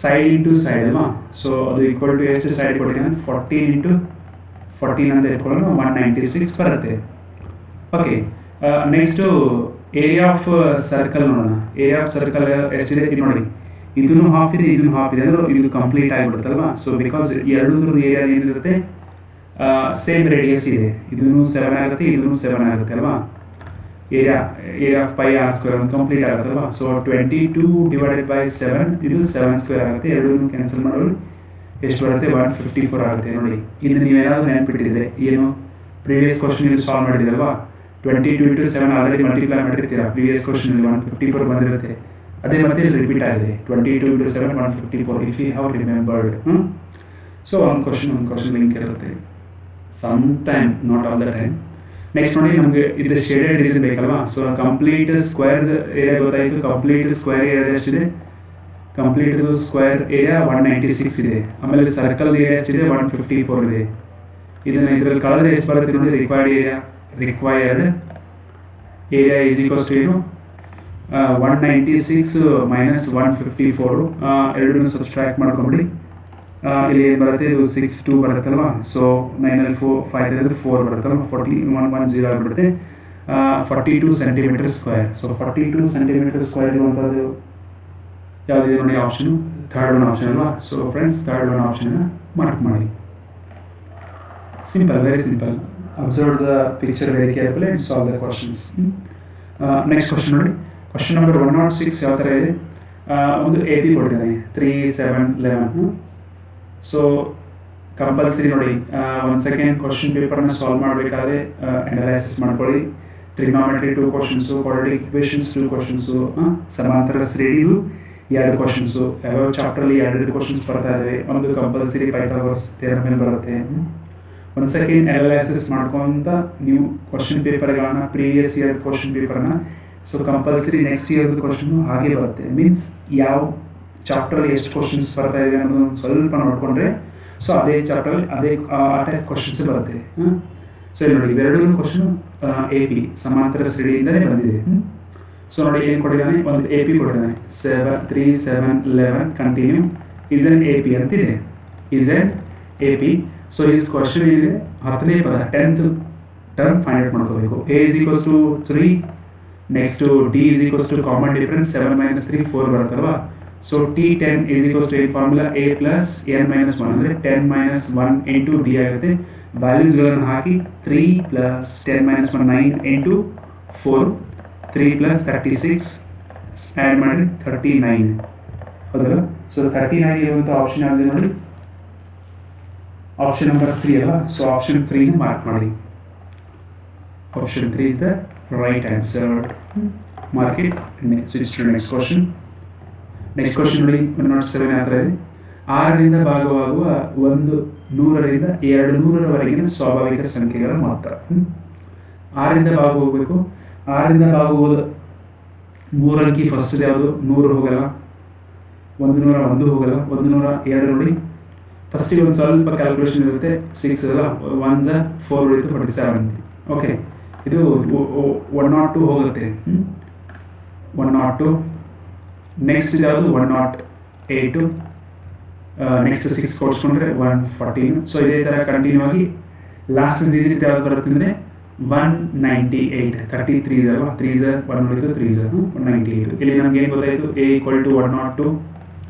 side into side ಅಲ್ವಾ ಸೊ ಅದು ಈಕ್ವಲ್ ಟು ಎಷ್ಟು ಸೈಡ್ ಕೊಟ್ಟಿದ್ದಾನೆ 14 ಇಂಟು 14 ಅಂತ ಇಟ್ಕೊಳ್ಳೋಣ 196 ಬರುತ್ತೆ okay next area of circle ನೋಡೋಣ ಏರಿಯಾ ಆಫ್ ಸರ್ಕಲ್ ಎಷ್ಟಿದೆ ಇದು ನೋಡಿ ಇದನ್ನು ಹಾಫ್ ಇದೆ ಇದನ್ನು ಹಾಫ್ ಇದೆ ಅಂದ್ರೆ ಇದು ಕಂಪ್ಲೀಟ್ ಆಗಿಬಿಡುತ್ತಲ್ವಾ ಸೊ ಬಿಕಾಸ್ ಎರಡೂದ್ರ ಏರಿಯಾ ಏನಿರುತ್ತೆ ಸೇಮ್ ರೇಡಿಯಸ್ ಇದೆ ಇದನ್ನು 7 ಆಗುತ್ತೆ ಇದನ್ನು 7 ಆಗುತ್ತೆ ಅಲ್ವಾ area of pi r square ಒಂದು ಕಂಪ್ಲೀಟ್ ಆಗುತ್ತಲ್ವಾ ಸೊ 22 ಡಿವೈಡೆಡ್ ಬೈ 7 ಇದು 7 ಸ್ಕ್ವೇರ್ ಆಗುತ್ತೆ ಎರಡೂ ಕ್ಯಾನ್ಸಲ್ ಮಾಡೋದು ಎಷ್ಟು ಬರುತ್ತೆ 154 ಆಗುತ್ತೆ ನೋಡಿ ಇನ್ನು ನೀವೇನಾದರೂ ನೆನಪಿಟ್ಟಿದೆ ಏನು ಪ್ರೀವಿಯಸ್ ಕ್ವಶನ್ ಇಲ್ಲಿ ಸಾಲ್ವ್ ಮಾಡಿದ್ರಲ್ವಾ 22 ಇಂಟು 7 ಆಲ್ರೆಡಿ ಮಲ್ಟಿಪ್ಲೈ ಮಾಡಿರ್ತೀರಾ ಪ್ರೀವಿಯಸ್ ಕ್ವಶನ್ 154 ಬಂದಿರುತ್ತೆ ಅದೇ ಮತ್ತೆ ಇಲ್ಲಿ ರಿಪೀಟ್ ಆಗಿದೆ 22 into 7 154 if you have remembered so ಒಂದು ಕ್ವಶನ್ ಲಿಂಕ್ ಇರುತ್ತೆ some time not all the time next ನೋಡಿ ನಮಗೆ ಇದು ಶೇಡೆಡ್ ರೀಸನ್ ಬೇಕಲ್ವಾ ಸೊ ಕಂಪ್ಲೀಟ್ ಸ್ಕ್ವೇರ್ ಏರಿಯಾ ಗೊತ್ತಾಯಿತು ಕಂಪ್ಲೀಟ್ ಸ್ಕ್ವೇರ್ ಏರಿಯಾ ಎಷ್ಟಿದೆ ಕಂಪ್ಲೀಟ್ ಸ್ಕ್ವೇರ್ ಏರಿಯಾ 196 ಇದೆ ಆಮೇಲೆ ಸರ್ಕಲ್ ಏರಿಯಾ ಎಷ್ಟಿದೆ 154 ಇದೆ ಇದರಲ್ಲಿ ಕಳೆದ್ರೆ ಎಷ್ಟು ಬರುತ್ತೆ ನೋಡಿ required area is equals to ಏನು 196 ಮೈನಸ್ 154 ಎರಡನ್ನೂ ಸಬ್ಸ್ಟ್ರಾಕ್ಟ್ ಮಾಡ್ಕೊಂಬಿಡಿ ಇಲ್ಲಿ ಏನು ಬರುತ್ತೆ ಇದು 62 ಬರುತ್ತಲ್ವಾ ಸೊ 9 5 4 ಬರುತ್ತಲ್ವ 4110 ಆಗಿಬಿಡುತ್ತೆ 42 centimetre square so 42 centimetre square ಇರುವಂಥದ್ದು ಯಾವುದಿದೆ ನೋಡಿ ಆಪ್ಷನು ಥರ್ಡ್ ಒನ್ ಆಪ್ಷನ್ ಅಲ್ವಾ ಸೊ ಫ್ರೆಂಡ್ಸ್ ಥರ್ಡ್ ಒನ್ ಆಪ್ಷನ್ನ ಮಾರ್ಕ್ ಮಾಡಿ simple very simple observe the picture very careful and solve the questions next question ನೋಡಿ ಕ್ವಶನ್ ನಂಬರ್ 106 ಯಾವ ಥರ ಇದೆ ಒಂದು AP ಕೊಟ್ಟಿದ್ದಾನೆ 3 7 11 ಸೊ ಕಂಪಲ್ಸರಿ ನೋಡಿ ಒಂದು ಸೆಕೆಂಡ್ ಕ್ವಶನ್ ಪೇಪರ್ನ ಸಾಲ್ವ್ ಮಾಡಬೇಕಾದ್ರೆ ಅನಲೈಸಿಸ್ ಮಾಡ್ಕೊಳ್ಳಿ trigonometry 2 questions quadratic equations 2 questions ಸಮಾಂತರ ಶ್ರೇಣಿದು 2 ಕ್ವಶನ್ಸು ಯಾವ ಚಾಪ್ಟರ್ಲಿ 2 ಕ್ವಶನ್ಸ್ ಬರ್ತಾ ಇದ್ದಾವೆ ಒಂದು ಕಂಪಲ್ಸರಿ ಪೈಥಾಗೋರಸ್ ಥಿಯರಮ್ ಬರುತ್ತೆ ಒಂದು ಸೆಕೆಂಡ್ ಅನಲೈಸಿಸ್ ಮಾಡ್ಕೊಂತ ನೀವು ಕ್ವಶನ್ ಪೇಪರ್ಗಳನ್ನ ಪ್ರೀವಿಯಸ್ ಇಯರ್ ಕ್ವಶನ್ ಪೇಪರ್ನ ಸೊ ಕಂಪಲ್ಸರಿ ನೆಕ್ಸ್ಟ್ ಇಯರ್ದು ಕ್ವಶನು ಹಾಗೆ ಬರುತ್ತೆ ಮೀನ್ಸ್ ಯಾವ ಚಾಪ್ಟರ್ಲಿ ಎಷ್ಟು ಕ್ವಶನ್ಸ್ ಬರ್ತಾ ಇದೆ ಅನ್ನೋದು ಸ್ವಲ್ಪ ನೋಡಿಕೊಂಡ್ರೆ ಸೊ ಅದೇ ಚಾಪ್ಟರ್ಲಿ ಅದೇ ಆ ಟೈಪ್ ಕ್ವಶನ್ಸ್ ಬರುತ್ತೆ ಸೊ ಇಲ್ಲಿ ನೋಡಿ ಇವೆರಡೂ ಕ್ವಶನ್ AP ಸಮಾಂತರ ಶ್ರೇಣಿಯಿಂದಲೇ ಬಂದಿದೆ ಸೊ ನೋಡಿ ಏನು ಕೊಟ್ಟಿದ್ದಾನೆ ಒಂದು AP ಕೊಟ್ಟಿದ್ದಾನೆ 7 3 7 11 ಕಂಟಿನ್ಯೂ ಇಸ್ ಎನ್ AP ಅಂತಿದೆ ಇಸ್ ಎನ್ AP ಸೊ ಈ ಕ್ವಶನ್ ಏನಿದೆ 10ನೇ ಪದ 10th ಟರ್ಮ್ ಫೈಂಡ್ ಔಟ್ ಮಾಡ್ಕೋಬೇಕು. A is equals to 3, next d is equals to common difference 7 - 3 4 ಬರುತ್ತಲ್ವಾ. So T10 is equals to formula a plus n - 1 ಅಂದರೆ 10 - 1 into D ಆಗುತ್ತೆ. ವ್ಯಾಲ್ಯೂಸ್ಗಳನ್ನು ಹಾಕಿ 3 plus 10 - 1 9 into 4 3 plus 36 add ಮಾಡಿ 39 ಹೌದಲ್ಲ. So 39 ಇರುವಂಥ option ಯಾವುದು ನೋಡಿ, option number 3 ಅಲ್ಲ. ಸೊ ಆಪ್ಷನ್ 3 ಮಾರ್ಕ್ ಮಾಡಿ. Option 3 is the right answer. Mark it. Switch to next question. Next question ನೋಡಿ 107 ಯಾವ ಥರ ಇದೆ. 6ರಿಂದ ಭಾಗವಾಗುವ 100ರಿಂದ 200ರವರೆಗಿನ ಸ್ವಾಭಾವಿಕ ಸಂಖ್ಯೆಗಳ ಮೊತ್ತ. 6ರಿಂದ ಭಾಗ ಹೋಗಬೇಕು. 6ರಿಂದ ಭಾಗ ಹೋದ 3 ಅಂಕಿ ಫಸ್ಟ್ ಯಾವುದು, 100 ಹೋಗಲ್ಲ, 101 ಹೋಗಲ್ಲ, 102 ನೋಡಿ. ಫಸ್ಟಿಗೆ ಒಂದು ಸ್ವಲ್ಪ ಕ್ಯಾಲ್ಕುಲೇಷನ್ ಇರುತ್ತೆ. 6 ಅಲ್ಲ, 1 4 ಉಳಿತು 47. ಓಕೆ, ಇದು 102 ಹೋಗುತ್ತೆ. 102 ನೆಕ್ಸ್ಟ್ ಯಾವುದು 108, ನೆಕ್ಸ್ಟ್ 6 ಕೊಡ್ಸ್ಕೊಂಡ್ರೆ 114. ಸೊ ಇದೇ ಥರ ಕಂಟಿನ್ಯೂ ಆಗಿ ಲಾಸ್ಟ್ ಡಿಜಿಟ್ ಯಾವ್ದು ಬರುತ್ತೆ ಅಂದರೆ 198. 33 ಅಲ್ವಾ, 3 1 ಉಳಿತು, 3 198. ಇಲ್ಲಿ ನಮ್ಗೆ ಏನು ಗೊತ್ತಾಯಿತು, a = 102,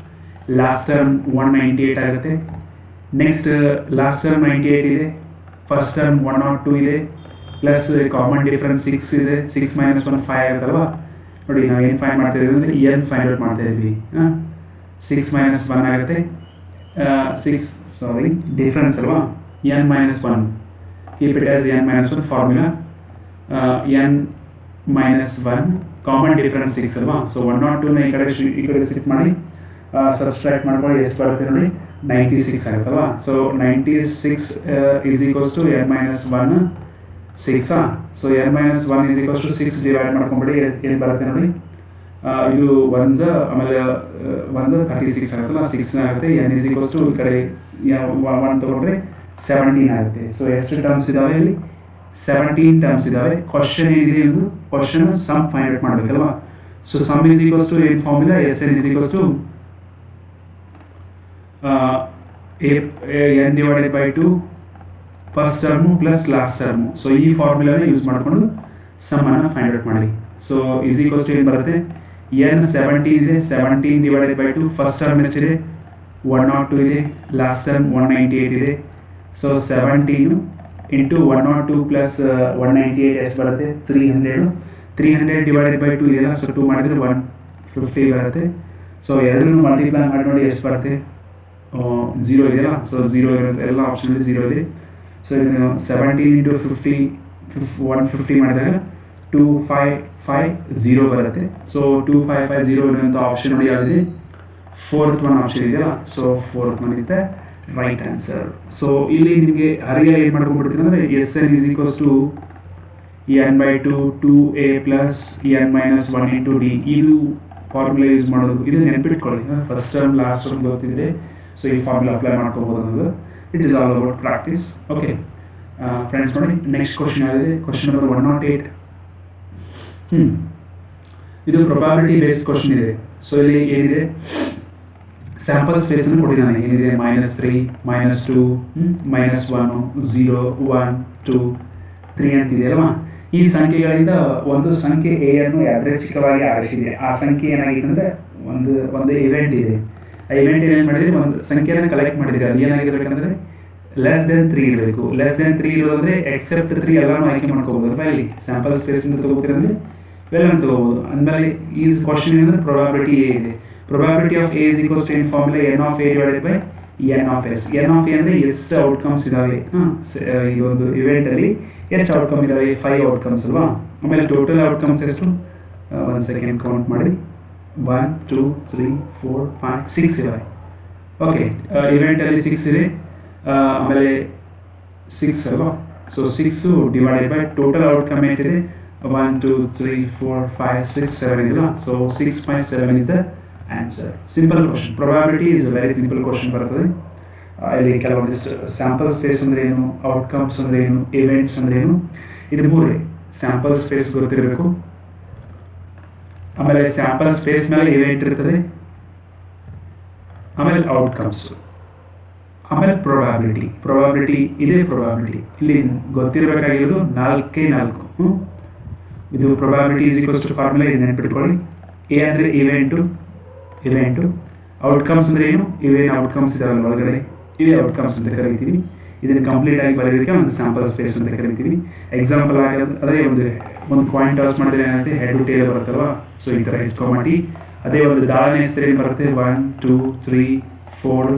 ಲಾಸ್ಟ್ ಟರ್ಮ್ 198 ಆಗುತ್ತೆ. ನೆಕ್ಸ್ಟ್ ಲಾಸ್ಟ್ ಟರ್ಮ್ 98 ಇದೆ, ಫಸ್ಟ್ ಟರ್ಮ್ 102 ಇದೆ, ಪ್ಲಸ್ ಕಾಮನ್ ಡಿಫರೆನ್ಸ್ 6 ಇದೆ. 6 - 1 5 ಆಗುತ್ತಲ್ವಾ. ನೋಡಿ ನಾವು ಏನು ಫೈಂಡ್ ಮಾಡ್ತಾ ಇದ್ದೀವಿ ಅಂದರೆ n ಫೈಂಡ್ ಔಟ್ ಮಾಡ್ತಾ ಇದ್ವಿ. 6 - 1 ಆಗುತ್ತೆ, 6 ಡಿಫರೆನ್ಸ್ ಅಲ್ವಾ, n - 1 keep it as n - 1 formula n - 1 common difference 6 ಅಲ್ವಾ. ಸೊ 102ನ ಈ ಕಡೆ ಶಿಫ್ಟ್ ಮಾಡಿ ಸಬ್ಸ್ಟ್ರಾಕ್ಟ್ ಮಾಡ್ಕೊಂಡು ಎಷ್ಟು ಬರುತ್ತೆ ನೋಡಿ, 96 ಆಗುತ್ತಲ್ವಾ. So 96 is equals to n - 1 6. So n - 1 is equals to 6 divide ಮಾಡ್ಕೊಂಬಿಡಿ, ಏನು ಬರುತ್ತೆ ನೋಡಿ. ಇದು 1 ಆಮೇಲೆ 1 36 ಆಗುತ್ತಲ್ಲ, 6 ಆಗುತ್ತೆ. n ಇಸ್ ಈಕ್ವಲ್ಸ್ ಟು ಈ ಕಡೆ 1 ತೊಗೊಂಡ್ರೆ 17 ಆಗುತ್ತೆ. ಸೊ ಎಷ್ಟು ಟರ್ಮ್ಸ್ ಇದಾವೆ ಇಲ್ಲಿ, 17 ಟರ್ಮ್ಸ್ ಇದಾವೆ. ಕ್ವಶನ್ ಏನಿದೆ ಎಂದು ಕ್ವಶನ್ ಸಮ್ ಫೈಂಡ್ ಔಟ್ ಮಾಡಬೇಕಲ್ವಾ. So sum is equals to ಏನು formula, Sn is equals to n divided by 2 first term plus last term. So ಈ ಫಾರ್ಮುಲಾನ ಯೂಸ್ ಮಾಡಿಕೊಂಡು ಸಮ್ ಅನ್ನು ಫೈಂಡ್ ಔಟ್ ಮಾಡಿ. ಸೊ ಇಸ್ ಈಕ್ವಲ್ಸ್ ಟು ಏನು ಬರುತ್ತೆ, n 17 ಇದೆ, 17 ಡಿವೈಡೆಡ್ ಬೈ 2 ಫಸ್ಟ್ ಟರ್ಮ್ ಎಷ್ಟಿದೆ 102 ಇದೆ, ಲಾಸ್ಟ್ ಟರ್ಮ್ 198 ಇದೆ. ಸೊ 17 ಇಂಟು 102 ಪ್ಲಸ್ 198 ಎಷ್ಟು ಬರುತ್ತೆ, 300. 300 ಡಿವೈಡೆಡ್ ಬೈ 2 ಇದೆಯಲ್ಲ, ಸೊ 2 ಮಾಡಿದರೆ 150 ಬರುತ್ತೆ. ಸೊ ಎರಡನ್ನೂ ಮಲ್ಟಿಪ್ಲೈ ಮಾಡಿ ನೋಡಿ ಎಷ್ಟು ಬರುತ್ತೆ, 0 ಇದೆಯಲ್ಲ. ಸೊ 0 ಇರುತ್ತೆ, ಎಲ್ಲ ಆಪ್ಷನಲ್ಲಿ 0 ಇದೆ. ಸೊ ಇದನ್ನು 17 ಇಂಟು 50 150 ಮಾಡಿದಾಗ 2550 ಬರುತ್ತೆ. ಸೊ 2550 ಇರುವಂಥ ಆಪ್ಷನ್ ನೋಡಿ ಯಾವುದಿದೆ, 4th one ಆಪ್ಷನ್ ಇದೆಯಲ್ಲ. ಸೊ 4th one ಇರುತ್ತೆ ರೈಟ್ ಆನ್ಸರ್. ಸೊ ಇಲ್ಲಿ ನಿಮಗೆ ಹರಿಯಾಗಿ ಏನು ಮಾಡ್ಕೊಂಡ್ಬಿಡ್ತೀನಿ ಅಂದರೆ Sn is equals to n/2 2a plus n - 1 into D. ಇದು ಫಾರ್ಮುಲಾ ಯೂಸ್ ಮಾಡೋದು, ಇದು ನೆನ್ಪಿಟ್ಕೊಳ್ಳಿ. ಫಸ್ಟ್ ಟರ್ಮ್ ಲಾಸ್ಟ್ ಟರ್ಮ್ ಗೊತ್ತಿದೆ, ಸೊ ಈ ಫಾರ್ಮುಲಾ ಅಪ್ಲೈ ಮಾಡ್ಕೋಬೋದು ಅನ್ನೋದು. It is all about practice. Okay friends, ನೋಡಿ ನೆಕ್ಸ್ಟ್ ಕ್ವಶನ್ ಯಾವಿದೆ, ಕ್ವಶನ್ ನಂಬರ್ 108. ಇದು ಪ್ರೊಬಾಬಿಲಿಟಿ ಬೇಸ್ಡ್ ಕ್ವಶನ್ ಇದೆ. ಸೊ ಇಲ್ಲಿ ಏನಿದೆ, ಸ್ಯಾಂಪಲ್ ಸ್ಪೇಸ್ ಅನ್ನು ಕೊಟ್ಟಿದ್ದಾನೆ. ಏನಿದೆ -3 -2 -1 0 1 2 3 ಅಂತಿದೆ ಅಲ್ವಾ. ಈ ಸಂಖ್ಯೆಗಳಿಂದ ಒಂದು ಸಂಖ್ಯೆ ಎ ಅನ್ನು ಯಾದೃಚ್ಛಿಕವಾಗಿ ಆರಿಸಿದೆ. ಆ ಸಂಖ್ಯೆ ಏನಾಗಿದೆ ಅಂದರೆ ಒಂದು ಇವೆಂಟ್ ಇದೆ. ಆ ಇವೆಂಟ್ ಏನು ಮಾಡಿದ್ರೆ ಒಂದು ಸಂಖ್ಯೆಯನ್ನು ಕಲೆಕ್ಟ್ ಮಾಡಿದ್ರೆ ಅದು ಏನಾಗಿರ್ಬೇಕಂದ್ರೆ <3 ಇರಬೇಕು. <3 ಇರೋದಂದ್ರೆ ಎಕ್ಸೆಪ್ಟ್ 3 ಎಲ್ಲಾನು ಆಯ್ಕೆ ಮಾಡ್ಕೋಬಹುದು. ಇಲ್ಲಿ ಸ್ಯಾಂಪಲ್ ಸ್ಪೇಸ್ ಇಂದ ತಗೋತೀರಂದ್ರೆ ಇವೆಲ್ಲನೂ ತಗೋಬಹುದು. ಅಂದಮೇಲೆ ಈ ಕ್ವಶನ್ ಏನಂದ್ರೆ ಪ್ರೊಬಾಬಿಲಿಟಿ ಎ ಇದೆ. Probability of A is equals to ಏನು formula, n of A divided by n of S. n of A ಅಂದರೆ ಎಷ್ಟು ಔಟ್ಕಮ್ಸ್ ಇದಾವೆ ಈ ಒಂದು ಇವೆಂಟ್ ಅಲ್ಲಿ, ಎಷ್ಟು ಔಟ್ಕಮ್ ಇದಾವೆ, 5 ಔಟ್ಕಮ್ಸ್ ಅಲ್ವಾ. ಆಮೇಲೆ ಟೋಟಲ್ ಔಟ್ಕಮ್ಸ್ ಎಷ್ಟು, 1 ಸೆಕೆಂಡ್ ಕೌಂಟ್ ಮಾಡಿ, 1 2 3 4 5 6 ಇದಾವೆ. ಓಕೆ, ಇವೆಂಟ್ ಅಲ್ಲಿ 6 ಇದೆ, ಆಮೇಲೆ 6 ಅಲ್ವಾ. So 6 divided by total outcome ಏನಿದೆ 1 2 3 4 5 6 7 ಇದೆಯಲ್ಲ. So 6.7 is the answer. Simple question. Probability is very simple question ಬರ್ತದೆ. ಇಲ್ಲಿ ಕೆಲವೊಂದಿಷ್ಟು ಸ್ಯಾಂಪಲ್ ಸ್ಪೇಸ್ ಅಂದ್ರೆ ಏನು, ಔಟ್ಕಮ್ಸ್ ಅಂದ್ರೆ ಏನು, ಇವೆಂಟ್ಸ್ ಅಂದ್ರೆ ಏನು, ಇದು ಮೂರೇ. ಸ್ಯಾಂಪಲ್ ಸ್ಪೇಸ್ ಗೊತ್ತಿರಬೇಕು, ಆಮೇಲೆ ಸ್ಯಾಂಪಲ್ ಸ್ಪೇಸ್ ಮೇಲೆ ಇವೆಂಟ್ ಇರ್ತದೆ, ಆಮೇಲೆ ಔಟ್ಕಮ್ಸ್, ಆಮೇಲೆ ಪ್ರೊಬಾಬಿಲಿಟಿ ಇದೇ ಪ್ರೊಬಾಬಿಲಿಟಿ ಇಲ್ಲಿ ಗೊತ್ತಿರಬೇಕಾಗಿರೋದು 4 ಇದು probability is equals to formula ಇದು ನೆನಪಿಟ್ಕೊಳ್ಳಿ. ಎ ಅಂದರೆ ಇವೆಂಟು ಔಟ್ಕಮ್ಸ್ ಅಂದರೆ ಏನು, ಇವೇನು ಔಟ್ಕಮ್ಸ್ ಇದಾವಲ್ಲ ಒಳಗಡೆ ಇವೇ ಔಟ್ಕಮ್ಸ್ ಅಂತ ಕರಿತೀವಿ. ಇದನ್ನು ಕಂಪ್ಲೀಟ್ ಆಗಿ ಬರೆಯೋದಕ್ಕೆ ಒಂದು ಸ್ಯಾಂಪಲ್ ಸ್ಪೇಸ್ ಅಂತ ಕರಿತೀವಿ. ಎಕ್ಸಾಂಪಲ್ ಆಗೋದು ಅದೇ ಒಂದು ಕಾಯಿನ್ ಟಾಸ್ ಮಾಡಿದ್ರೆ ಏನಾಗುತ್ತೆ, ಹೆಡ್ ಟು ಟೇಲ್ ಬರುತ್ತಲ್ವಾ. ಸೊ ಈ ಥರ ಇಟ್ಕೊಂಬಿಟ್ಟು ಅದೇ ಒಂದು ದಾಳನೆ ಹೆಸರು ಏನು ಬರುತ್ತೆ, 1 2 3 4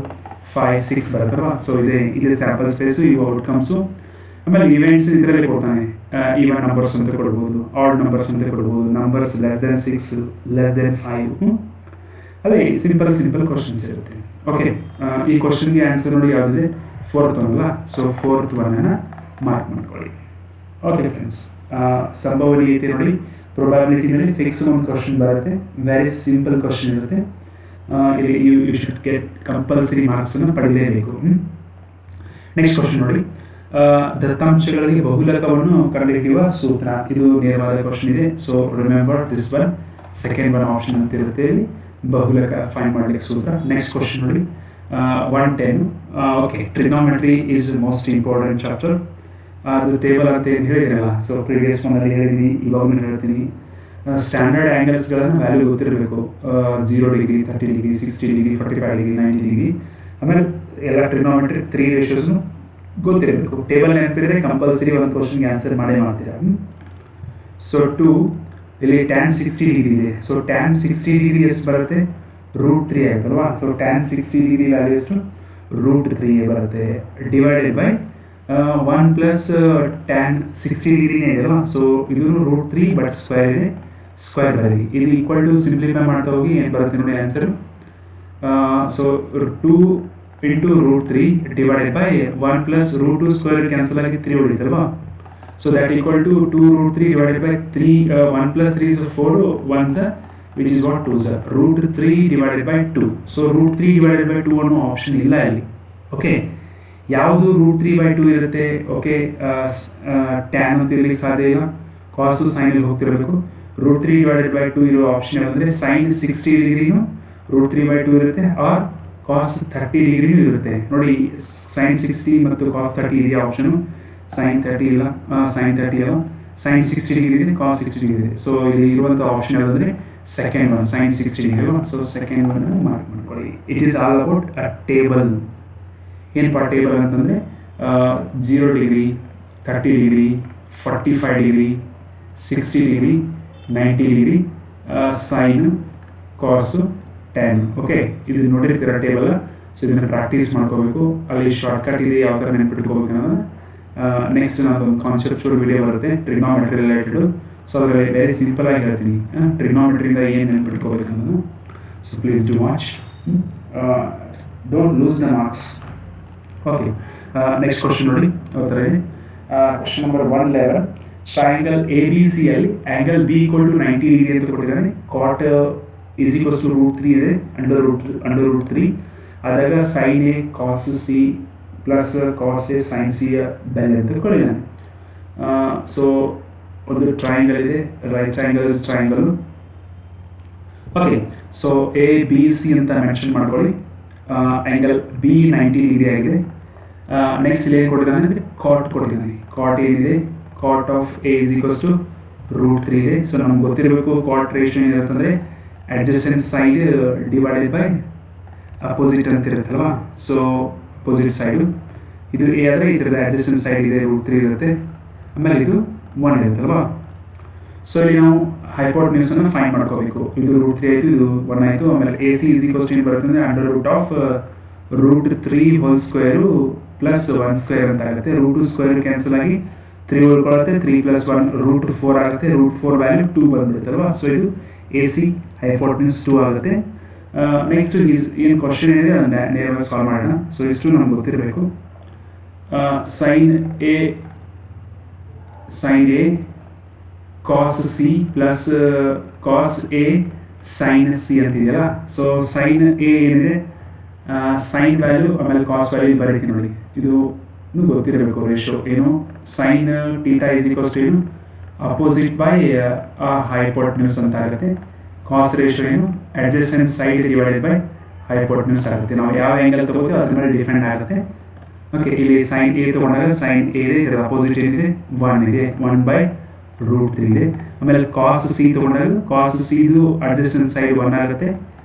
5 6 ಬರುತ್ತಲ್ವಾ. ಸೊ ಇದೇ ಸ್ಯಾಂಪಲ್ ಸ್ಪೇಸು, ಇವು ಔಟ್ಕಮ್ಸು. ಆಮೇಲೆ ಇವೆಂಟ್ಸ್ ಇದರಲ್ಲಿ ಕೊಡ್ತಾನೆ, ಈವನ್ ನಂಬರ್ಸ್ ಅಂತ ಕೊಡ್ಬೋದು, ಆಡ್ ನಂಬರ್ಸ್ ಅಂತ ಕೊಡ್ಬೋದು, numbers less than 6 less than 5. ಅದೇ ಸಿಂಪಲ್ ಕ್ವಶನ್ಸ್ ಇರುತ್ತೆ. ಓಕೆ, ಈ ಕ್ವಶನ್ಗೆ ಆನ್ಸರ್ ನೋಡಿ ಯಾವುದಿದೆ, 4th ಅಲ್ಲ. ಸೊ 4th ಒನ್ನ ಮಾರ್ಕ್ ಮಾಡ್ಕೊಳ್ಳಿ. ಓಕೆ ಫ್ರೆಂಡ್ಸ್, ಸಂಭವನೀಯತೆ ನೋಡಿ, ಪ್ರೊಬಾಬಿಲಿಟಿನಲ್ಲಿ ಫಿಕ್ಸ್ ಒಂದು ಕ್ವಶನ್ ಬರುತ್ತೆ, ವೆರಿ ಸಿಂಪಲ್ ಕ್ವಶನ್ ಇರುತ್ತೆ. ಯು ಶುಡ್ ಗೆಟ್ ಕಂಪಲ್ಸರಿ ಮಾರ್ಕ್ಸನ್ನು ಪಡೆಯಲೇಬೇಕು. ನೆಕ್ಸ್ಟ್ ಕ್ವಶನ್ ನೋಡಿ, ದತ್ತಾಂಶಗಳಿಗೆ ಬಹುಲಕವನ್ನು ಕಂಡುಹಿಡಿಯುವ ಸೂತ್ರ. ಇದು ನೇರವಾದ ಕ್ವಶನ್ ಇದೆ. So remember this one, second one option ಅಂತ ಇರುತ್ತೆ ಇಲ್ಲಿ, ಬಹುಲಕ ಫೈಂಡ್ ಮಾಡಲಿಕ್ಕೆ ಸೂತ್ರ. ನೆಕ್ಸ್ಟ್ ಕ್ವಶನ್ ನೋಡಿ, 110. Okay, trigonometry is most important chapter. ಅದು ಟೇಬಲ್ ಅಂತ ಏನು ಹೇಳಿದಿರಲ್ಲ, ಸೊ ಪ್ರೀವಿಯಸ್ ಒನ್ನಲ್ಲಿ ಹೇಳಿದ್ದೀನಿ, ಇವಾಗಲೂ ಹೇಳ್ತೀನಿ. ಸ್ಟ್ಯಾಂಡರ್ಡ್ ಆ್ಯಂಗಲ್ಸ್ಗಳನ್ನು ವ್ಯಾಲ್ಯೂ ಗೊತ್ತಿರಬೇಕು, 0 degree 30 degree 60 degree 45 degree 90 degree. ಆಮೇಲೆ ಎಲ್ಲ ಟ್ರಿಗ್ನೋಮೆಟ್ರಿ 3 ರೇಷಿಯೋಸ್ನು ಗೊತ್ತಿರಬೇಕು. ಟೇಬಲ್ ನೆನಪಿದ್ರೆ ಕಂಪಲ್ಸರಿ ಒಂದು ಕ್ವಶನ್ಗೆ ಆನ್ಸರ್ ಮಾಡ್ತೀರಾ. ಸೊ 2 ಇಲ್ಲಿ tan 60 ಡಿಗ್ರಿ ಇದೆ. ಸೊ tan 60 ಡಿಗ್ರಿ ಎಷ್ಟು ಬರುತ್ತೆ, √3 ಆಗುತ್ತಲ್ವಾ. ಸೊ tan 60 ಡಿಗ್ರಿ ವ್ಯಾಲ್ಯೂ ಎಷ್ಟು, √3 ಬರುತ್ತೆ, ಡಿವೈಡೆಡ್ ಬೈ 1 ಪ್ಲಸ್ tan 60 ಡಿಗ್ರಿನೇ ಇದೆ ಅಲ್ವಾ. ಸೊ ಇದು √3 ಬಟ್ ಸ್ಕ್ವೇರ್ ಇದೆ, ಸ್ಕ್ವೇರ್ ಬರೀ. ಇಲ್ಲಿ ಈಕ್ವಲ್ ಟು ಸಿಂಪ್ಲಿಫೈ ಮಾಡ್ತಾ ಹೋಗಿ ಏನು ಬರುತ್ತೆ ನೋಡಿ answer. So 2 into √3 divided by 1 plus √2 square cancel ಆಗಿ 3 ಉಳಿತಲ್ವಾ. So that equal to 2√3 divided by 3, 1 plus 3 is 4, 1 which is what 2 √3 divided by 2. So √3 divided by 2 ಅನ್ನೋ ಆಪ್ಷನ್ ಇಲ್ಲ ಇಲ್ಲಿ. ಓಕೆ, ಯಾವುದು √3/2 ಇರುತ್ತೆ. ಓಕೆ, ಟ್ಯಾನ್ ಅಂತ ಇರಲಿಕ್ಕೆ ಸಾಧ್ಯ ಇಲ್ಲ, ಕಾಸು ಸೈನಲ್ಲಿ ಹೋಗ್ತಿರಬೇಕು. √3 divided by 2 ಇರೋ ಆಪ್ಷನ್ ಯಾವುದಂದ್ರೆ ಸೈನ್ 60 ಡಿಗ್ರಿನೂ √3/2 ಇರುತ್ತೆ, ಆರ್ ಕಾಸ್ 30 ಡಿಗ್ರಿನೂ ಇರುತ್ತೆ. ನೋಡಿ, ಸೈನ್ 60 ಮತ್ತು ಕಾಸ್ 30 ಇದೆಯಾ ಆಪ್ಷನು, ಸೈನ್ 30 ಇಲ್ಲ, ಸೈನ್ 30 ಅಲ್ಲ, ಸೈನ್ 60 ಡಿಗ್ರಿ ಇದೆ, ಕಾಸ್ 60 ಡಿಗ್ರಿ ಇದೆ. ಸೊ ಇಲ್ಲಿ ಇರುವಂಥ ಆಪ್ಷನ್ ಯಾವುದಂದ್ರೆ ಸೆಕೆಂಡ್ ಒನ್, ಸೈನ್ 60 ಡಿಗ್ರಿ ಅಲ್ವಾ. ಸೊ ಸೆಕೆಂಡ್ ಒನ್ ಮಾರ್ಕ್ ಮಾಡ್ಕೊಳ್ಳಿ. It is all about a table. ಏನಪ್ಪ ಟೇಬಲ್ ಅಂತಂದರೆ 0 degree 30 degree 45 degree 60 degree 90 degree sign ಕಾಸು ಟ್ಯಾನ್. ಓಕೆ, ಇದು ನೋಡಿರ್ತೀರ ಟೇಬಲ್. ಸೊ ಇದನ್ನು ಪ್ರಾಕ್ಟೀಸ್ ಮಾಡ್ಕೋಬೇಕು. ಅಲ್ಲಿ ಶಾರ್ಟ್ಕಟ್ ಇದೆ, ಯಾವ ಥರ ನೆನ್ಪಿಟ್ಕೋಬೇಕು ಅನ್ನೋದು ನೆಕ್ಸ್ಟ್ ನಾನೊಂದು ಕಾನ್ಸೆಪ್ಚುವಲ್ ವಿಡಿಯೋ ಬರುತ್ತೆ ಟ್ರಿಗ್ನೋಮೆಟ್ರಿ ರಿಲೇಟೆಡು. ಸೊ ಅದರಲ್ಲಿ ವೆರಿ ಸಿಂಪಲ್ ಆಗಿ ಹೇಳ್ತೀನಿ, ಟ್ರಿಗ್ನೋಮೆಟ್ರಿಯಿಂದ ಏನು ನೆನ್ಪಿಟ್ಕೋಬೇಕು ಅನ್ನೋದು. So please do watch, don't lose the marks. Okay, next question ನೋಡಿ ಯಾವ ಥರ ಇದೆ. ಕ್ವಶನ್ ನಂಬರ್ 111, ಟ್ರಯಾಂಗಲ್ ABC ಅಲ್ಲಿ ಆ್ಯಂಗಲ್ B = 90 ಡಿಗ್ರಿ ಅಂತ ಕೊಟ್ಟಿದ್ದಾನೆ. ಕಾಟ್ is equals to √3 ಇದೆ, ಅಂಡರ್ ರೂಟ್ 3 ಆದಾಗ sine A cos C plus cos A sine C ಬೆಲೆ ಅಂತ ಕೊಟ್ಟಿದ್ದಾನೆ. ಸೊ ಒಂದು ಟ್ರಯಾಂಗಲ್ ಇದೆ, right triangle. Okay, so ABC ಅಂತ ಮೆನ್ಷನ್ ಮಾಡ್ಕೊಳ್ಳಿ. ಆ್ಯಂಗಲ್ B 90 ಡಿಗ್ರಿ ಆಗಿದೆ. ನೆಕ್ಸ್ಟ್ ಇಲ್ಲಿ ಏನು ಕೊಟ್ಟಿದ್ದಾನೆ ಅಂದರೆ ಕಾಟ್ ಕೊಟ್ಟಿದ್ದಾನೆ. ಕಾಟ್ ಏನಿದೆ, cot of A is equals to √3 ಇದೆ. ಸೊ ನಮ್ಗೆ ಗೊತ್ತಿರಬೇಕು ಕಾಟ್ ರೇಷಿಯೋ ಏನಿರುತ್ತಂದರೆ adjacent side divided by opposite ಅಂತ ಇರುತ್ತಲ್ವಾ. ಸೊ ಅಪೋಸಿಟ್ ಸೈಡು ಇದು A ಆದರೆ ಇದರದ ಅಡ್ಜಸೆಂಟ್ ಸೈಡ್ ಇದೆ √3 ಇರುತ್ತೆ, ಆಮೇಲೆ ಇದು 1 ಇರುತ್ತಲ್ವಾ. ಸೊ ಇಲ್ಲಿ ನಾವು ಹೈಪೋಟೆನ್ಯೂಸನ್ನು ಫೈಂಡ್ ಮಾಡ್ಕೋಬೇಕು. ಇದು √3 ಆಯಿತು, ಇದು 1 ಆಯಿತು. ಆಮೇಲೆ AC is equals to ಏನು ಬರುತ್ತೆ ಅಂದರೆ under root of √3 whole square plus 1 square ಅಂತ ಆಗುತ್ತೆ. √2 ಸ್ಕ್ವೇರ್ ಕ್ಯಾನ್ಸಲ್ ಆಗಿ 3 ಉಳ್ಕೊಳ್ಳುತ್ತೆ, 3 + 1 √4 ಆಗುತ್ತೆ. √4 ವ್ಯಾಲ್ಯೂ 2 ಬಂದ್ಬಿಡುತ್ತಲ್ವಾ. ಸೊ ಇದು AC ಹೈಪೋಟೆನ್ಯೂಸ್ 2 ಆಗುತ್ತೆ. ನೆಕ್ಸ್ಟ್ ಏನು ಕ್ವಶನ್ ಇದೆ ಅದನ್ನು ನೇರವಾಗಿ ಸಾಲ್ವ್ ಮಾಡೋಣ. ಸೊ ಇಷ್ಟು ನಮ್ಗೆ ಗೊತ್ತಿರಬೇಕು. Sine A cos C plus cos A sine C ಅಂತಿದೆಯಲ್ಲ. ಸೊ ಸೈನ್ A ಏನಿದೆ, ಸೈನ್ ವ್ಯಾಲ್ಯೂ ಆಮೇಲೆ ಕಾಸ್ ವ್ಯಾಲ್ಯೂ ಬರೀತೀನಿ ನೋಡಿ. ಇದು ಗೊತ್ತಿರಬೇಕು ರೇಷಿಯೋ ಏನು, ಸೈನ್ θ is equals to ಏನು, ಅಪೋಸಿಟ್ ಬೈ ಹೈಪೋಟೆನ್ಯೂಸ್ ಅಂತ ಆಗುತ್ತೆ. ಕಾಸ್ ರೇಷಿಯೋ ಏನು, adjacent side divided by hypotenuse ಆಗುತ್ತೆ. ನಾವು ಯಾವ ಆ್ಯಂಗಲ್ ತಗೋತೀವಿ ಅದ್ರ ಮೇಲೆ ಡಿಪೆಂಡ್ ಆಗುತ್ತೆ. ಓಕೆ, ಇಲ್ಲಿ ಸೈನ್ ಎ ತೊಗೊಂಡಾಗ ಸೈನ್ ಎ ಇದೆ, ಇದರ ಅಪೋಸಿಟ್ ಏನಿದೆ 1 ಇದೆ, 1/√3 ಇದೆ. ಆಮೇಲೆ ಕಾಸ್ ಸಿ ತೊಗೊಂಡಾಗ ಕಾಸ್ ಸಿದು ಅಡ್ಜಸ್ಟೆಂಟ್ ಸೈಡ್ 1 ಆಗುತ್ತೆ,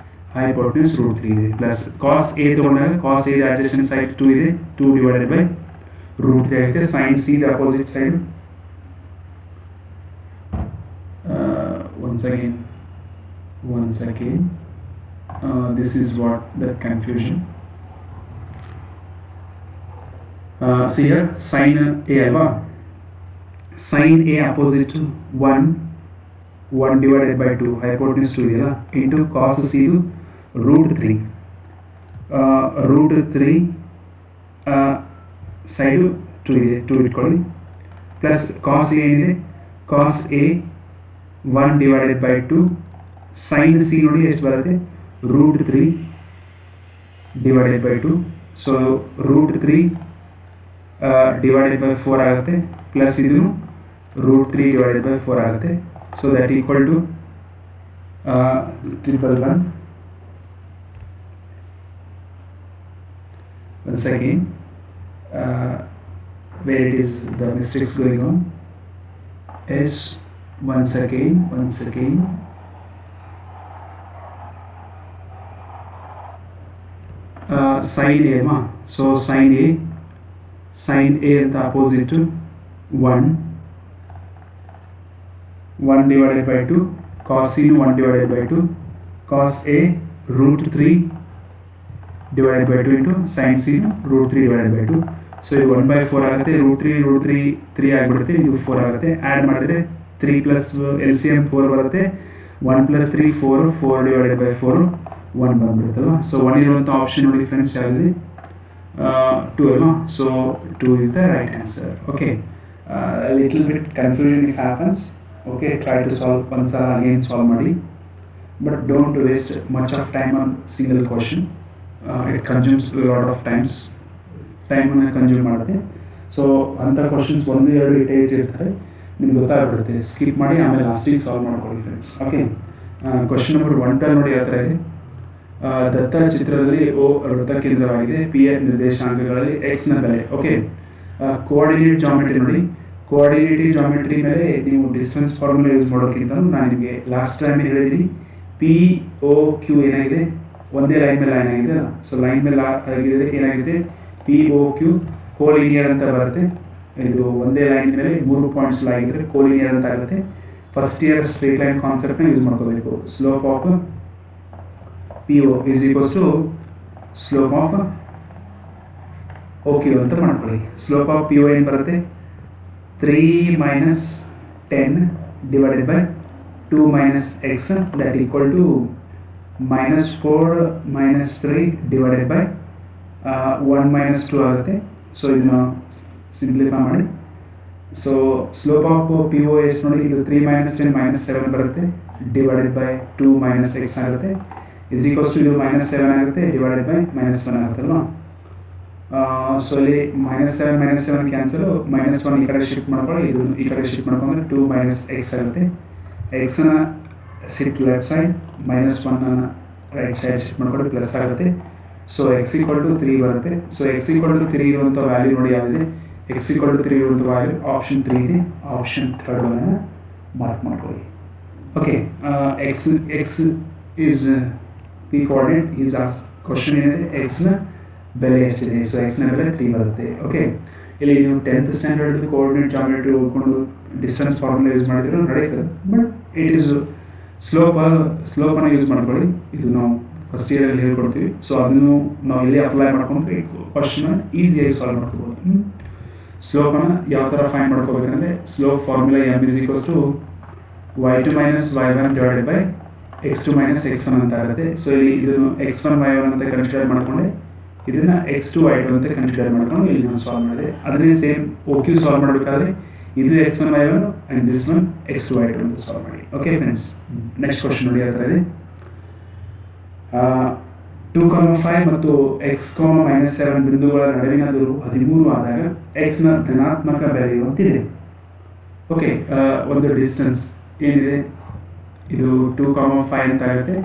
ಹೈಪೋಟೆನ್ಯೂಸ್ √3 ಇದೆ. ಪ್ಲಸ್ ಕಾಸ್ ಎ ತೊಗೊಂಡಾಗ ಕಾಸ್ ಎ ಅಡ್ಜಸ್ಟೆಂಟ್ ಸೈಡ್ 2 ಇದೆ, 2/√3 ಆಗುತ್ತೆ. Sine C the opposite side once again this is what the confusion. See here, sin a alva, sin a opposite to 1/2 hypotenuse 2 idella into cos c to √3 side 2 ಇದೆ, 2 ಇಟ್ಕೊಳ್ಳಿ. Plus cos A ಏನಿದೆ, cos A 1/2 sign C ನೋಡಿ ಎಷ್ಟು ಬರುತ್ತೆ, √3/2. So √3/4 ಆಗುತ್ತೆ, plus ಇದು √3/4 ಆಗುತ್ತೆ. So that equal to 111. Once again, where it is the mistakes going on is once again sin a ma, so sin a ಅಂತ opposite to 1/2 cos c 1/2 cos a √3/2 into sin c √3/2. So ಇದು 1/4 ಆಗುತ್ತೆ, √3 ಆಗಿಬಿಡುತ್ತೆ, ಇದು 4 ಆಗುತ್ತೆ. Add ಮಾಡಿದ್ರೆ 3 plus LCM 4 ಬರುತ್ತೆ, 1 + 3 4, 4/4 1 ಬಂದ್ಬಿಡುತ್ತಲ್ವ. So 1 ಇರುವಂಥ option ನೋಡಿ ಫ್ರೆಂಡ್ಸ್ ಯಾವುದು, 2 ಅಲ್ವಾ. So 2 is the right answer. Okay, a little bit confusion if happens. Okay, try to solve once again solve ಮಾಡಿ, but don't waste much of time on single question. It consumes a lot of ಟೈಮನ್ನು consume ಮಾಡುತ್ತೆ. So ಅಂಥ questions 1, 2 ಇಟ್ಟಿರ್ತಾರೆ, ನಿಮ್ಗೆ ಗೊತ್ತಾಗ್ಬಿಡುತ್ತೆ. Skip ಮಾಡಿ ಆಮೇಲೆ ಲಾಸ್ಟಿಗೆ ಸಾಲ್ವ್ ಮಾಡ್ಕೊಳ್ಳಿ ಫ್ರೆಂಡ್ಸ್. ಓಕೆ, ಕ್ವಶನ್ ನಂಬರ್ 1 ನೋಡಿ ಯಾವ ಥರ ಇದೆ. ದತ್ತ ಚಿತ್ರದಲ್ಲಿ O ವೃತ್ತ ಕೇಂದ್ರವಾಗಿದೆ, P ನಿರ್ದೇಶಾಂಕಗಳಲ್ಲಿ X ನ ಬೆಲೆ. ಓಕೆ, ಕೋಆರ್ಡಿನೇಟ್ ಜಾಮೆಟ್ರಿ ನೋಡಿ. ಕೋಆರ್ಡಿನೇಟಿವ್ ಜಾಮೆಟ್ರಿ ಮೇಲೆ ನೀವು ಡಿಸ್ಟೆನ್ಸ್ ಫಾರ್ಮುಲಾ ಯೂಸ್ ಮಾಡೋಕ್ಕಿಂತ ನಾನು ನಿಮಗೆ ಲಾಸ್ಟ್ ಟೈಮ್ ಹೇಳಿದ್ದೀನಿ, POQ ಏನಾಗಿದೆ, ಒಂದೇ ಲೈನ್ ಮೇಲೆ ಲೈನ್ ಆಗಿದೆ. ಸೊ ಲೈನ್ ಮೇಲೆ ಆಗಿದೆ ಏನಾಗಿದೆ, POQ ಕೋಲಿನಿಯರ್ ಅಂತ ಬರುತ್ತೆ. ಇದು ಒಂದೇ ಲೈನ್ ಮೇಲೆ 3 ಪಾಯಿಂಟ್ಸ್ ಆಗಿದ್ರೆ ಕೋಲಿನಿಯರ್ ಅಂತ ಆಗುತ್ತೆ. ಫಸ್ಟ್ ಇಯರ್ ಸ್ಟ್ರೇಟ್ ಲೈನ್ ಕಾನ್ಸೆಪ್ಟ್ನ ಯೂಸ್ ಮಾಡ್ಕೋಬೇಕು. Slope of PO is equals to slope of OQ ಅಂತ ಮಾಡ್ಕೊಳ್ಳಿ. ಸ್ಲೋಪ್ ಆಫ್ PO ಏನು ಬರುತ್ತೆ, 3 - 10 divided by 2 - x that equal to -4 - 3 divided by 1 - 2 ಆಗುತ್ತೆ. ಸೊ ಇದನ್ನು ಸಿಂಪ್ಲಿಫೈ ಮಾಡಿ. ಸೊ ಸ್ಲೋಪ್ ಆಫ್ PO ಎಷ್ಟು ನೋಡಿ, ಇದು 3 - 10 - 7 ಬರುತ್ತೆ, ಡಿವೈಡೆಡ್ ಬೈ 2 - x ಆಗುತ್ತೆ, ಇಸ್ ಈಕ್ವಲ್ಸ್ ಟು ಇದು -7 ಆಗುತ್ತೆ, ಡಿವೈಡೆಡ್ ಬೈ -1 ಆಗುತ್ತಲ್ವಾ. ಸೊ ಇಲ್ಲಿ -7 - 7 ಕ್ಯಾನ್ಸಲ್, -1 ಈ ಕಡೆ ಶಿಫ್ಟ್ ಮಾಡ್ಕೊಳ್ಳಿ, ಇದು ಈ ಕಡೆ ಶಿಫ್ಟ್ ಮಾಡ್ಕೊಂಡ್ರೆ 2 - x ಆಗುತ್ತೆ. ಎಕ್ಸ್ನ shift left side, -1 right side shift ಮಾಡ್ಕೊಳ್ಳಿ, ಪ್ಲಸ್ ಆಗುತ್ತೆ. ಸೊ x = 3 ಬರುತ್ತೆ. ಸೊ x = 3 ಇರುವಂಥ ವ್ಯಾಲ್ಯೂ ನೋಡಿ ಯಾವಿದೆ, x = 3 ಇರುವಂಥ ವ್ಯಾಲ್ಯೂ ಆಪ್ಷನ್ 3 ಇದೆ. ಆಪ್ಷನ್ 3 ಅನ್ನು ಮಾರ್ಕ್ ಮಾಡ್ಕೊಳ್ಳಿ. Okay, x is P coordinate is ಆ ಕ್ವಶನ್ ಏನಿದೆ, x ನ ಬೆಲೆ ಎಷ್ಟಿದೆ. ಸೊ x ನ ಬೆಲೆ 3 ಬರುತ್ತೆ. ಓಕೆ, ಇಲ್ಲಿ ನೀವು 10th ಸ್ಟ್ಯಾಂಡರ್ಡ್ ಕೋಆರ್ಡಿನೇಟ್ ಜಾಮೆಟ್ರಿ ಓದ್ಕೊಂಡು ಡಿಸ್ಟೆನ್ಸ್ ಫಾರ್ಮುಲಾ ಯೂಸ್ ಮಾಡಿದ್ರೆ ನಡೀತದೆ, ಬಟ್ ಇಟ್ ಈಸ್ ಸ್ಲೋಪನ್ನು ಯೂಸ್ ಮಾಡ್ಕೊಳ್ಳಿ. ಇದು ನಾವು ಫಸ್ಟ್ ಇಯರಲ್ಲಿ ಹೇಳ್ಕೊಡ್ತೀವಿ. ಸೊ ಅದನ್ನು ನಾವು ಇಲ್ಲಿ ಅಪ್ಲೈ ಮಾಡ್ಕೊಂಡ್ರೆ ಕ್ವಶನ್ ಈಸಿಯಾಗಿ ಸಾಲ್ವ್ ಮಾಡ್ಕೋಬೋದು. ಸ್ಲೋಪನ್ನು ಯಾವ ಥರ ಫೈಂಡ್ ಮಾಡ್ಕೋಬೇಕಂದ್ರೆ, slope formula m = y2 - y1 divided by x2 - x1 ಅಂತ ಆಗುತ್ತೆ. ಸೊ ಇಲ್ಲಿ ಇದನ್ನು x1 y1 ಅಂತ ಕನ್ಸಿಡರ್ ಮಾಡಿಕೊಂಡೆ, ಇದನ್ನು x2 y2 ಅಂತ ಕನ್ಸಿಡರ್ ಮಾಡ್ಕೊಂಡು ಇಲ್ಲಿ ನಾನು ಸಾಲ್ವ್ ಮಾಡಿದೆ. ಅದನ್ನೇ ಸೇಮ್ OQ ಸಾಲ್ವ್ ಮಾಡಬೇಕಾದ್ರೆ ಇದು x1 y1 and this one x2 y2 ಅಂತ ಸಾಲ್ವ್ ಮಾಡಿ. ಓಕೆ ಫ್ರೆಂಡ್ಸ್, ನೆಕ್ಸ್ಟ್ ಕ್ವಶನ್ ನೋಡಿ ಯಾವ ಥರ ಇದೆ. 2,5 ಮತ್ತು x, -7 ಬಿಂದುಗಳ ನಡುವಿನ ದೂರವು 13 ಆದಾಗ x ನ ಧನಾತ್ಮಕ ಬೆಲೆಯು ಅಂತಿದೆ. ಓಕೆ, ಒಂದು ಡಿಸ್ಟೆನ್ಸ್ ಏನಿದೆ, ಇದು 2,5 ಅಂತ ಆಗುತ್ತೆ.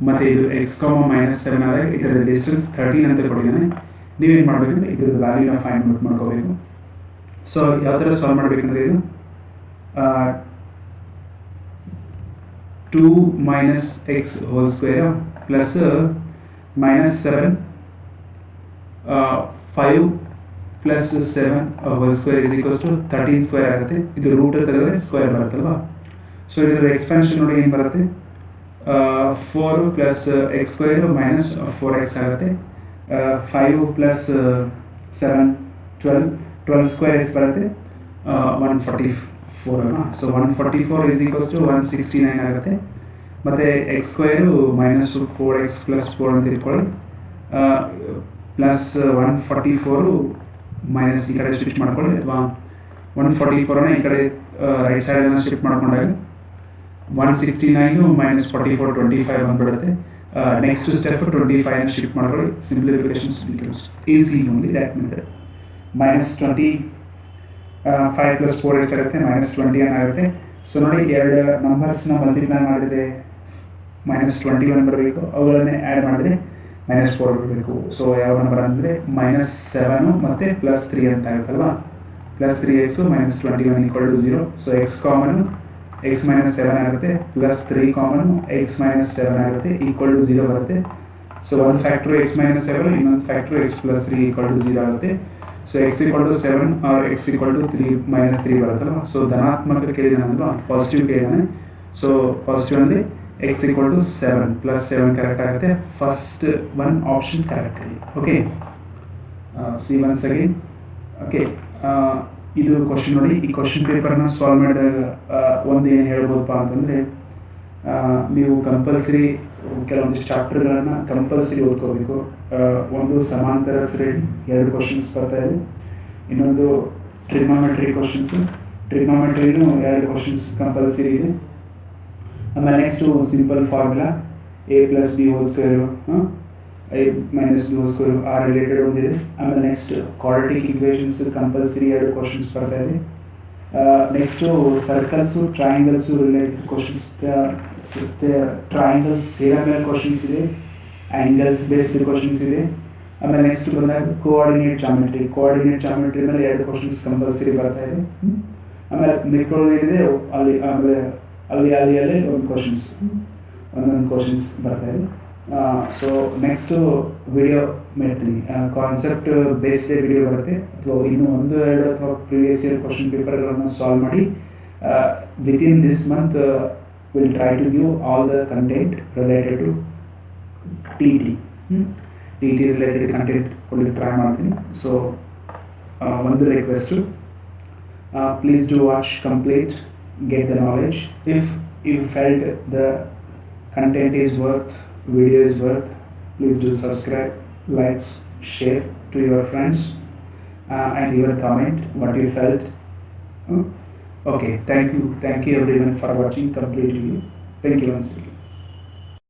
ಮತ್ತು ಇದು ಎಕ್ಸ್ ಕಾಮ -7 ಆದಾಗ ಇದರ ಡಿಸ್ಟೆನ್ಸ್ 13 ಅಂತ ಕೊಟ್ಟಿದ್ದಾನೆ. ನೀವೇನು ಮಾಡಬೇಕಂದ್ರೆ ಇದ್ರ ವ್ಯಾಲ್ಯೂನ ಫೈಂಡ್ ಔಟ್ ಮಾಡ್ಕೋಬೇಕು. ಸೊ ಯಾವ ಥರ ಸಾಲ್ವ್ ಮಾಡಬೇಕಂದ್ರೆ ಇದು 2 - x whole square plus -7 5 plus 7 whole square is equals to 13 square ಆಗುತ್ತೆ. ಇದು ರೂಟ್ ತೆಗೆದ್ರೆ ಸ್ಕ್ವೇರ್ ಬರುತ್ತಲ್ವಾ. ಸೊ ಇದರ ಎಕ್ಸ್ಪಾನ್ಷನ್ ನೋಡಿ ಏನು ಬರುತ್ತೆ, 4 plus X square minus 4x ಆಗುತ್ತೆ. 5 ಪ್ಲಸ್ 7 12 ಸ್ಕ್ವೇರ್ ಎಷ್ಟು ಬರುತ್ತೆ, 144 ಅಲ್ವಾ. ಸೊ 144 ಇಸ್ ಈಕ್ವಲ್ಸ್ ಟು 169 ಆಗುತ್ತೆ. ಮತ್ತು X square minus 4x plus 4 ಅಂತ ಇಟ್ಕೊಳ್ಳಿ, ಪ್ಲಸ್ 144 ಮೈನಸ್ ಈ ಕಡೆ ಶಿಫ್ಟ್ ಮಾಡ್ಕೊಳ್ಳಿ, ಅಥವಾ 144ನ ಈ ಕಡೆ ರೈಟ್ ಸೈಡನ್ನು ಶಿಫ್ಟ್ ಮಾಡ್ಕೊಂಡಾಗ 169 ಮೈನಸ್ 44 25 ಬಂದ್ಬಿಡುತ್ತೆ. ನೆಕ್ಸ್ಟ್ ಸ್ಟೆಪ್ 25ನ ಶಿಫ್ಟ್ ಮಾಡ್ಕೊಳ್ಳಿ. Simplifications becomes easy only that method. -25 plus 4 ಎಷ್ಟಾಗುತ್ತೆ, -21 ಆಗುತ್ತೆ. ಸೊ ನೋಡಿ, ಎರಡು ನಂಬರ್ಸ್ನ ಮಲ್ಟಿಪ್ಲೈ ಮಾಡಿದರೆ -21 ಬರಬೇಕು, ಅವುಗಳನ್ನೇ ಆ್ಯಡ್ ಮಾಡಿದರೆ -4 ಬರಬೇಕು. ಸೊ ಯಾವ ನಂಬರ್ ಅಂದರೆ -7 ಮತ್ತು +3 ಅಂತ ಆಗುತ್ತಲ್ವಾ. +3x -21 = 0. So X common x - 7 ಆಗುತ್ತೆ, +3 ಕಾಮನ್ x - 7 ಆಗುತ್ತೆ, = 0 ಬರುತ್ತೆ. ಸೊ ಒಂದು ಫ್ಯಾಕ್ಟ್ರು x - 7, ಇನ್ನೊಂದು ಫ್ಯಾಕ್ಟ್ರು x + 3 = 0 ಆಗುತ್ತೆ. ಸೊ x = 7 ಆರ್ x = 3 ಬರುತ್ತಲ್ವ. ಸೊ ಧನಾತ್ಮಕ ಕೇಳಿದಾನಲ್ವಾ, ಪಾಸಿಟಿವ್ ಕೇಳಿದಾನೆ. ಸೊ ಪಾಸಿಟಿವ್ ಅಂದರೆ x = 7 +7 ಕರೆಕ್ಟ್ ಆಗುತ್ತೆ. ಫಸ್ಟ್ ಒನ್ ಆಪ್ಷನ್ ಕರೆಕ್ಟ್ ಆಗಿ. Okay, see once again. Okay, ಇದು ಕ್ವಶನ್ ನೋಡಿ. ಈ ಕ್ವಶನ್ ಪೇಪರ್ನ ಸಾಲ್ವ್ ಮಾಡಿದಾಗ ಒಂದು ಏನು ಹೇಳ್ಬೋದಪ್ಪ ಅಂತಂದರೆ, ನೀವು ಕಂಪಲ್ಸರಿ ಕೆಲವೊಂದಿಷ್ಟು ಚಾಪ್ಟರ್ಗಳನ್ನು ಕಂಪಲ್ಸರಿ ಓದ್ಕೋಬೇಕು. ಒಂದು ಸಮಾಂತರ ಶ್ರೇಣಿ 2 ಕ್ವಶನ್ಸ್ ಬರ್ತಾ ಇದೆ, ಇನ್ನೊಂದು ಟ್ರಿಗ್ನೋಮೆಟ್ರಿ ಕ್ವಶನ್ಸು. ಟ್ರಿಗ್ನೋಮೆಟ್ರಿನೂ 2 ಕ್ವಶನ್ಸ್ ಕಂಪಲ್ಸರಿ ಇದೆ. ಆಮೇಲೆ next simple formula a + b whole square a - b whole square ಆ ರಿಲೇಟೆಡ್ ಒಂದಿದೆ. ಆಮೇಲೆ next quadratic equations compulsory 2 questions ಬರ್ತಾ ಇದೆ. Next circles triangles related questions, triangles theorem questions ಇದೆ, ಆ್ಯಂಗಲ್ಸ್ ಬೇಸ್ಡ್ ಕ್ವಶನ್ಸ್ ಇದೆ. ಆಮೇಲೆ ನೆಕ್ಸ್ಟ್ ಬಂದಾಗ ಕೋಆರ್ಡಿನೇಟ್ ಜಾಮೆಟ್ರಿ ಮೇಲೆ 2 ಕ್ವಶನ್ಸ್ ಕಂಪಲ್ಸರಿ ಬರ್ತಾ ಇದೆ. ಆಮೇಲೆ ಮಿಕ್ರೋನಿದೆ, ಅಲ್ಲಿ ಒಂದು ಕ್ವಶನ್ಸ್, ಒಂದೊಂದು ಕ್ವಶನ್ಸ್ ಬರ್ತಾ ಇದೆ. ಸೊ ನೆಕ್ಸ್ಟು ವಿಡಿಯೋ ಮಾಡ್ತೀನಿ, ಕಾನ್ಸೆಪ್ಟ್ ಬೇಸ್ಡ್ ವಿಡಿಯೋ ಬರುತ್ತೆ, ಅಥವಾ ಇನ್ನೂ 1-2 ಅಥವಾ ಪ್ರಿವಿಯಸ್ ಇಯರ್ ಕ್ವಶನ್ ಪೇಪರ್ಗಳನ್ನು ಸಾಲ್ವ್ ಮಾಡಿ within this month will try to give all the content related to T T related content ಕೊಡಲಿಕ್ಕೆ ಟ್ರೈ ಮಾಡ್ತೀನಿ. ಸೊ ಒಂದು request, please do watch complete, get the knowledge. If you felt the content is worth, video is worth, please do subscribe, likes, share to your friends, and even comment what you felt. Okay, thank you everyone for watching complete video. Thank you once again.